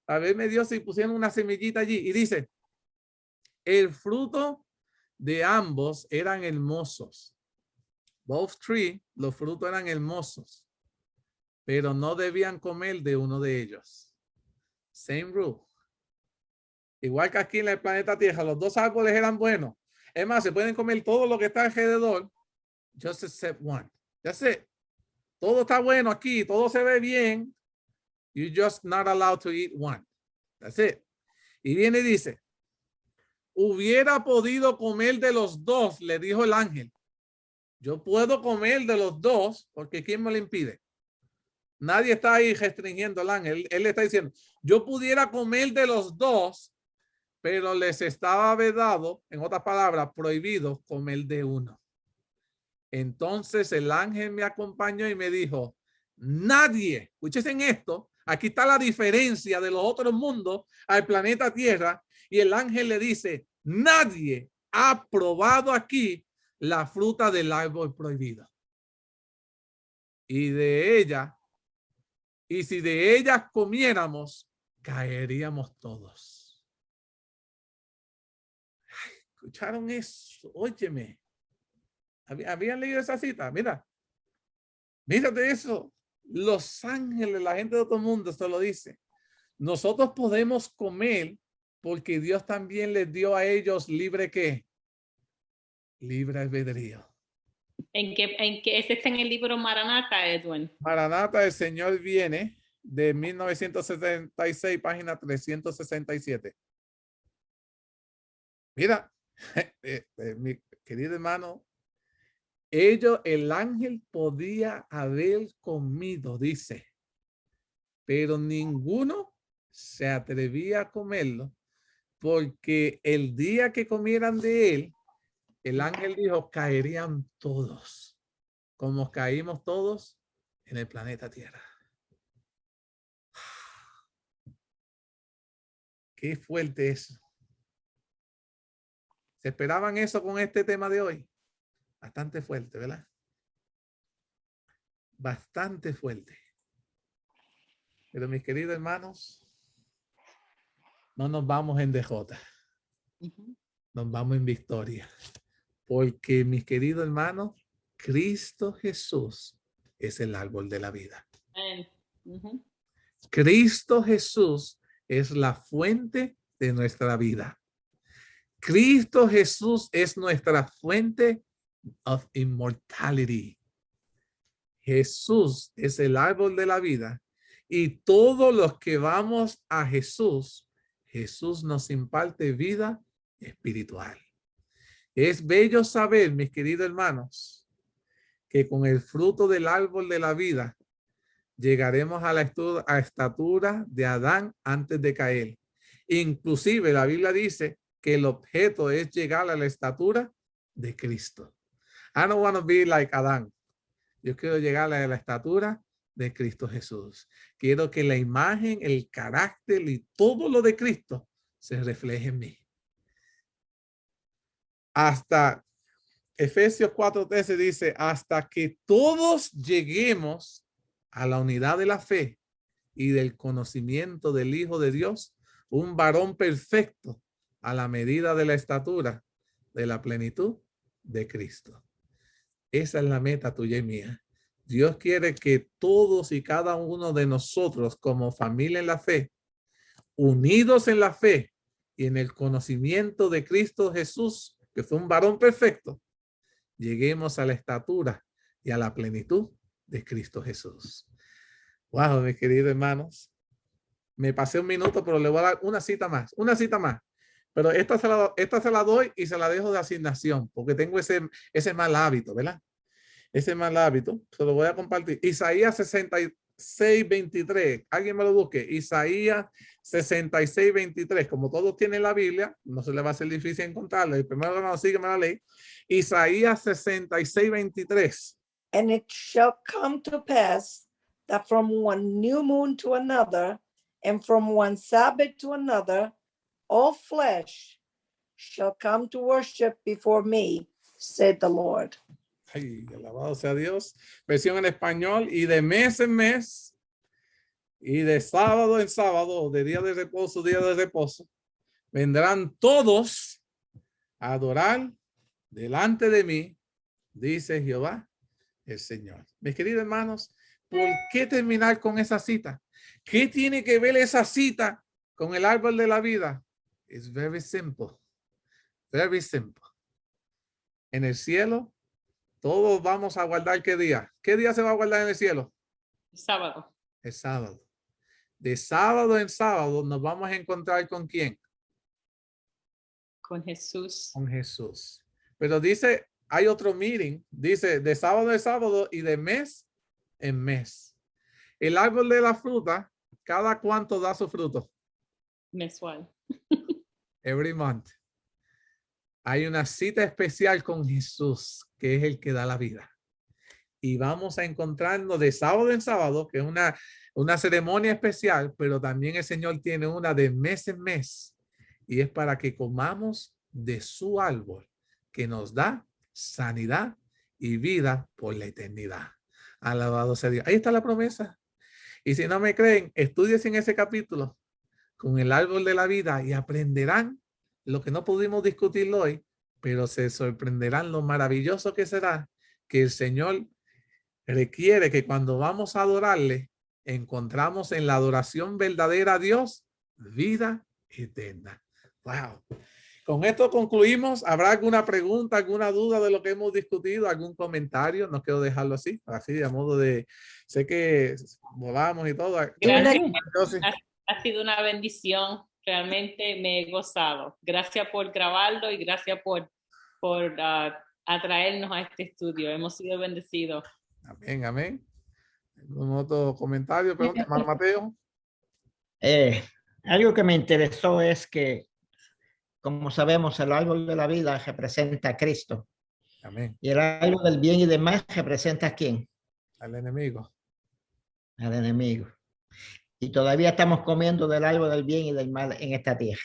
A ver, me dio si pusieron una semillita allí y dice, el fruto de ambos eran hermosos. Both trees, los frutos eran hermosos, pero no debían comer de uno de ellos. Same rule. Igual que aquí en el planeta Tierra, los 2 árboles eran buenos. Es más, se pueden comer todo lo que está alrededor, just except one. That's it. Todo está bueno aquí, todo se ve bien. You're just not allowed to eat one. That's it. Y viene y dice, hubiera podido comer de los 2, le dijo el ángel. Yo puedo comer de los 2 porque ¿quién me lo impide? Nadie está ahí restringiendo al ángel. Él le está diciendo, yo pudiera comer de los 2, pero les estaba vedado, en otras palabras, prohibido comer de uno. Entonces el ángel me acompañó y me dijo, nadie, escuchen esto, aquí está la diferencia de los otros mundos al planeta Tierra. Y el ángel le dice, nadie ha probado aquí la fruta del árbol prohibido. Y si de ella comiéramos, caeríamos todos. Ay, ¿escucharon eso? Óyeme. ¿Habían leído esa cita? Mira. Mírate eso. Los ángeles, la gente de otro mundo se lo dice. Nosotros podemos comer porque Dios también les dio a ellos libre ¿qué? Libre albedrío. ¿En qué ese está en el libro Maranata, Edwin? Maranata, el Señor viene, de 1976, página 367. Mira, mi querido hermano, el ángel podía haber comido, dice, pero ninguno se atrevía a comerlo, porque el día que comieran de él, el ángel dijo, caerían todos, como caímos todos en el planeta Tierra. Qué fuerte eso. ¿Se esperaban eso con este tema de hoy? Bastante fuerte, ¿verdad? Bastante fuerte. Pero mis queridos hermanos, no nos vamos en DJ. Nos vamos en victoria. Porque, mis queridos hermanos, Cristo Jesús es el árbol de la vida. Cristo Jesús es la fuente de nuestra vida. Cristo Jesús es nuestra fuente of immortality. Jesús es el árbol de la vida y todos los que vamos a Jesús, Jesús nos imparte vida espiritual. Es bello saber, mis queridos hermanos, que con el fruto del árbol de la vida llegaremos a la estatura de Adán antes de caer. Inclusive la Biblia dice que el objeto es llegar a la estatura de Cristo. I don't want to be like Adán. Yo quiero llegar a la estatura de Cristo Jesús. Quiero que la imagen, el carácter y todo lo de Cristo se refleje en mí. Hasta Efesios 4:13 dice, hasta que todos lleguemos a la unidad de la fe y del conocimiento del Hijo de Dios, un varón perfecto a la medida de la estatura de la plenitud de Cristo. Esa es la meta tuya y mía. Dios quiere que todos y cada uno de nosotros como familia en la fe, unidos en la fe y en el conocimiento de Cristo Jesús, que fue un varón perfecto, lleguemos a la estatura y a la plenitud de Cristo Jesús. Wow, mis queridos hermanos. Me pasé un minuto, pero le voy a dar una cita más. Pero esta se la doy y se la dejo de asignación, porque tengo ese mal hábito, ¿verdad? Ese mal hábito, se lo voy a compartir. Isaías 66:23. Alguien me lo busque. Isaías 66:23. Como todos tienen la Biblia, no se le va a hacer difícil encontrarlo. El primero no sígueme la ley. Isaías 66:23. And it shall come to pass that from one new moon to another, and from one Sabbath to another, all flesh shall come to worship before me, said the Lord. Ay, alabado sea Dios. Versión en español. Y de mes en mes, y de sábado en sábado, de día de reposo, vendrán todos a adorar delante de mí, dice Jehová el Señor. Mis queridos hermanos, ¿por qué terminar con esa cita? ¿Qué tiene que ver esa cita con el árbol de la vida? It's very simple. Very simple. En el cielo, todos vamos a guardar ¿qué día? ¿Qué día se va a guardar en el cielo? Sábado. El sábado. De sábado en sábado nos vamos a encontrar ¿con quién? Con Jesús. Con Jesús. Pero dice, hay otro meeting, dice de sábado en sábado y de mes en mes. El árbol de la fruta, ¿cada cuánto da su fruto? Mensual. Every month. Hay una cita especial con Jesús, que es el que da la vida. Y vamos a encontrarnos de sábado en sábado, que es una ceremonia especial, pero también el Señor tiene una de mes en mes. Y es para que comamos de su árbol, que nos da sanidad y vida por la eternidad. Alabado sea Dios. Ahí está la promesa. Y si no me creen, estudies en ese capítulo con el árbol de la vida y aprenderán lo que no pudimos discutir hoy, pero se sorprenderán lo maravilloso que será que el Señor requiere que cuando vamos a adorarle, encontramos en la adoración verdadera a Dios vida eterna. Wow. Con esto concluimos. ¿Habrá alguna pregunta, alguna duda de lo que hemos discutido? ¿Algún comentario? No quiero dejarlo así a modo de, sé que volamos y todo. Gracias. Ha sido una bendición. Realmente me he gozado. Gracias por grabarlo y gracias por atraernos a este estudio. Hemos sido bendecidos. Amén, amén. ¿Algún otro comentario? Pregunta, hermano Mateo. Algo que me interesó es que, como sabemos, el árbol de la vida representa a Cristo. Amén. Y el árbol del bien y del mal representa a ¿quién? Al enemigo. Al enemigo. Y todavía estamos comiendo del árbol del bien y del mal en esta tierra.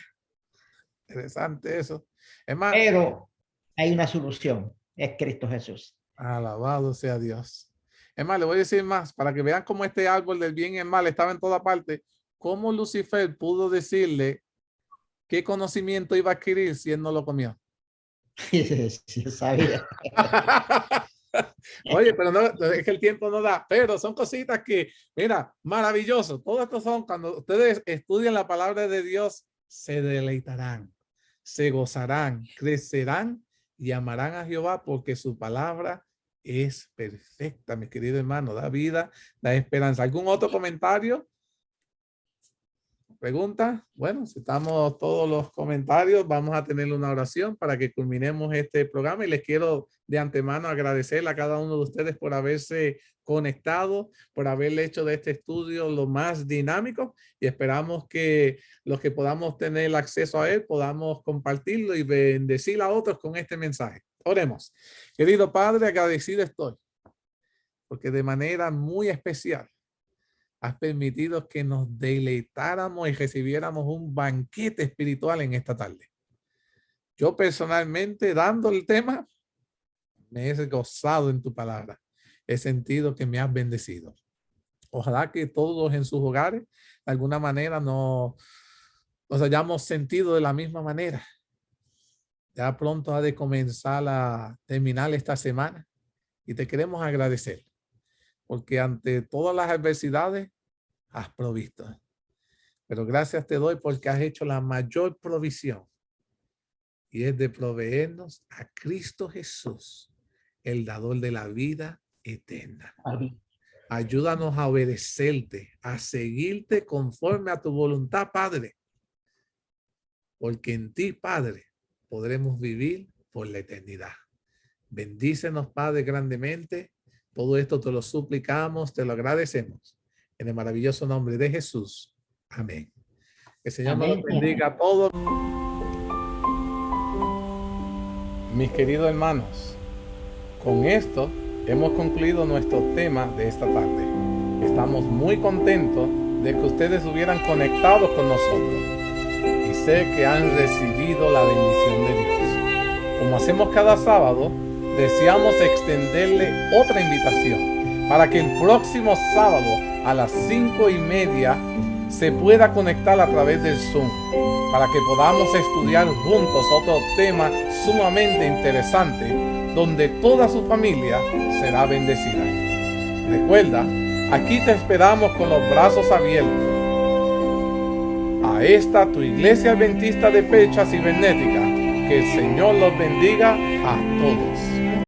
Interesante eso. Es más, Pero hay una solución, es Cristo Jesús. alabado sea Dios. Es más, le voy a decir más, para que vean cómo este árbol del bien y el mal estaba en toda parte, cómo Lucifer pudo decirle qué conocimiento iba a adquirir si él no lo comió. Yo sabía. Oye, pero no, es que el tiempo no da, pero son cositas que, mira, maravilloso. Todo esto son, cuando ustedes estudian la palabra de Dios, se deleitarán, se gozarán, crecerán y amarán a Jehová porque su palabra es perfecta, mi querido hermano, da vida, da esperanza. ¿Algún otro comentario? ¿Pregunta? Bueno, si estamos todos los comentarios, vamos a tener una oración para que culminemos este programa y les quiero de antemano agradecer a cada uno de ustedes por haberse conectado, por haberle hecho de este estudio lo más dinámico y esperamos que los que podamos tener acceso a él podamos compartirlo y bendecir a otros con este mensaje. Oremos. Querido Padre, agradecido estoy porque de manera muy especial has permitido que nos deleitáramos y recibiéramos un banquete espiritual en esta tarde. Yo personalmente, dando el tema, me he gozado en tu palabra. He sentido que me has bendecido. Ojalá que todos en sus hogares, de alguna manera, nos hayamos sentido de la misma manera. Ya pronto ha de comenzar a terminar esta semana y te queremos agradecer. Porque ante todas las adversidades has provisto. Pero gracias te doy porque has hecho la mayor provisión. Y es de proveernos a Cristo Jesús, el dador de la vida eterna. Amén. Ayúdanos a obedecerte, a seguirte conforme a tu voluntad, Padre. Porque en ti, Padre, podremos vivir por la eternidad. Bendícenos, Padre, grandemente. Todo esto te lo suplicamos, te lo agradecemos. En el maravilloso nombre de Jesús. Amén. Que el Señor nos bendiga a todos. Mis queridos hermanos, con esto hemos concluido nuestro tema de esta tarde. Estamos muy contentos de que ustedes hubieran conectado con nosotros y sé que han recibido la bendición de Dios. Como hacemos cada sábado, deseamos extenderle otra invitación para que el próximo sábado a las 5:30 se pueda conectar a través del Zoom para que podamos estudiar juntos otro tema sumamente interesante donde toda su familia será bendecida. Recuerda, aquí te esperamos con los brazos abiertos. A esta tu iglesia adventista de Pecha Cibernética. Que el Señor los bendiga a todos.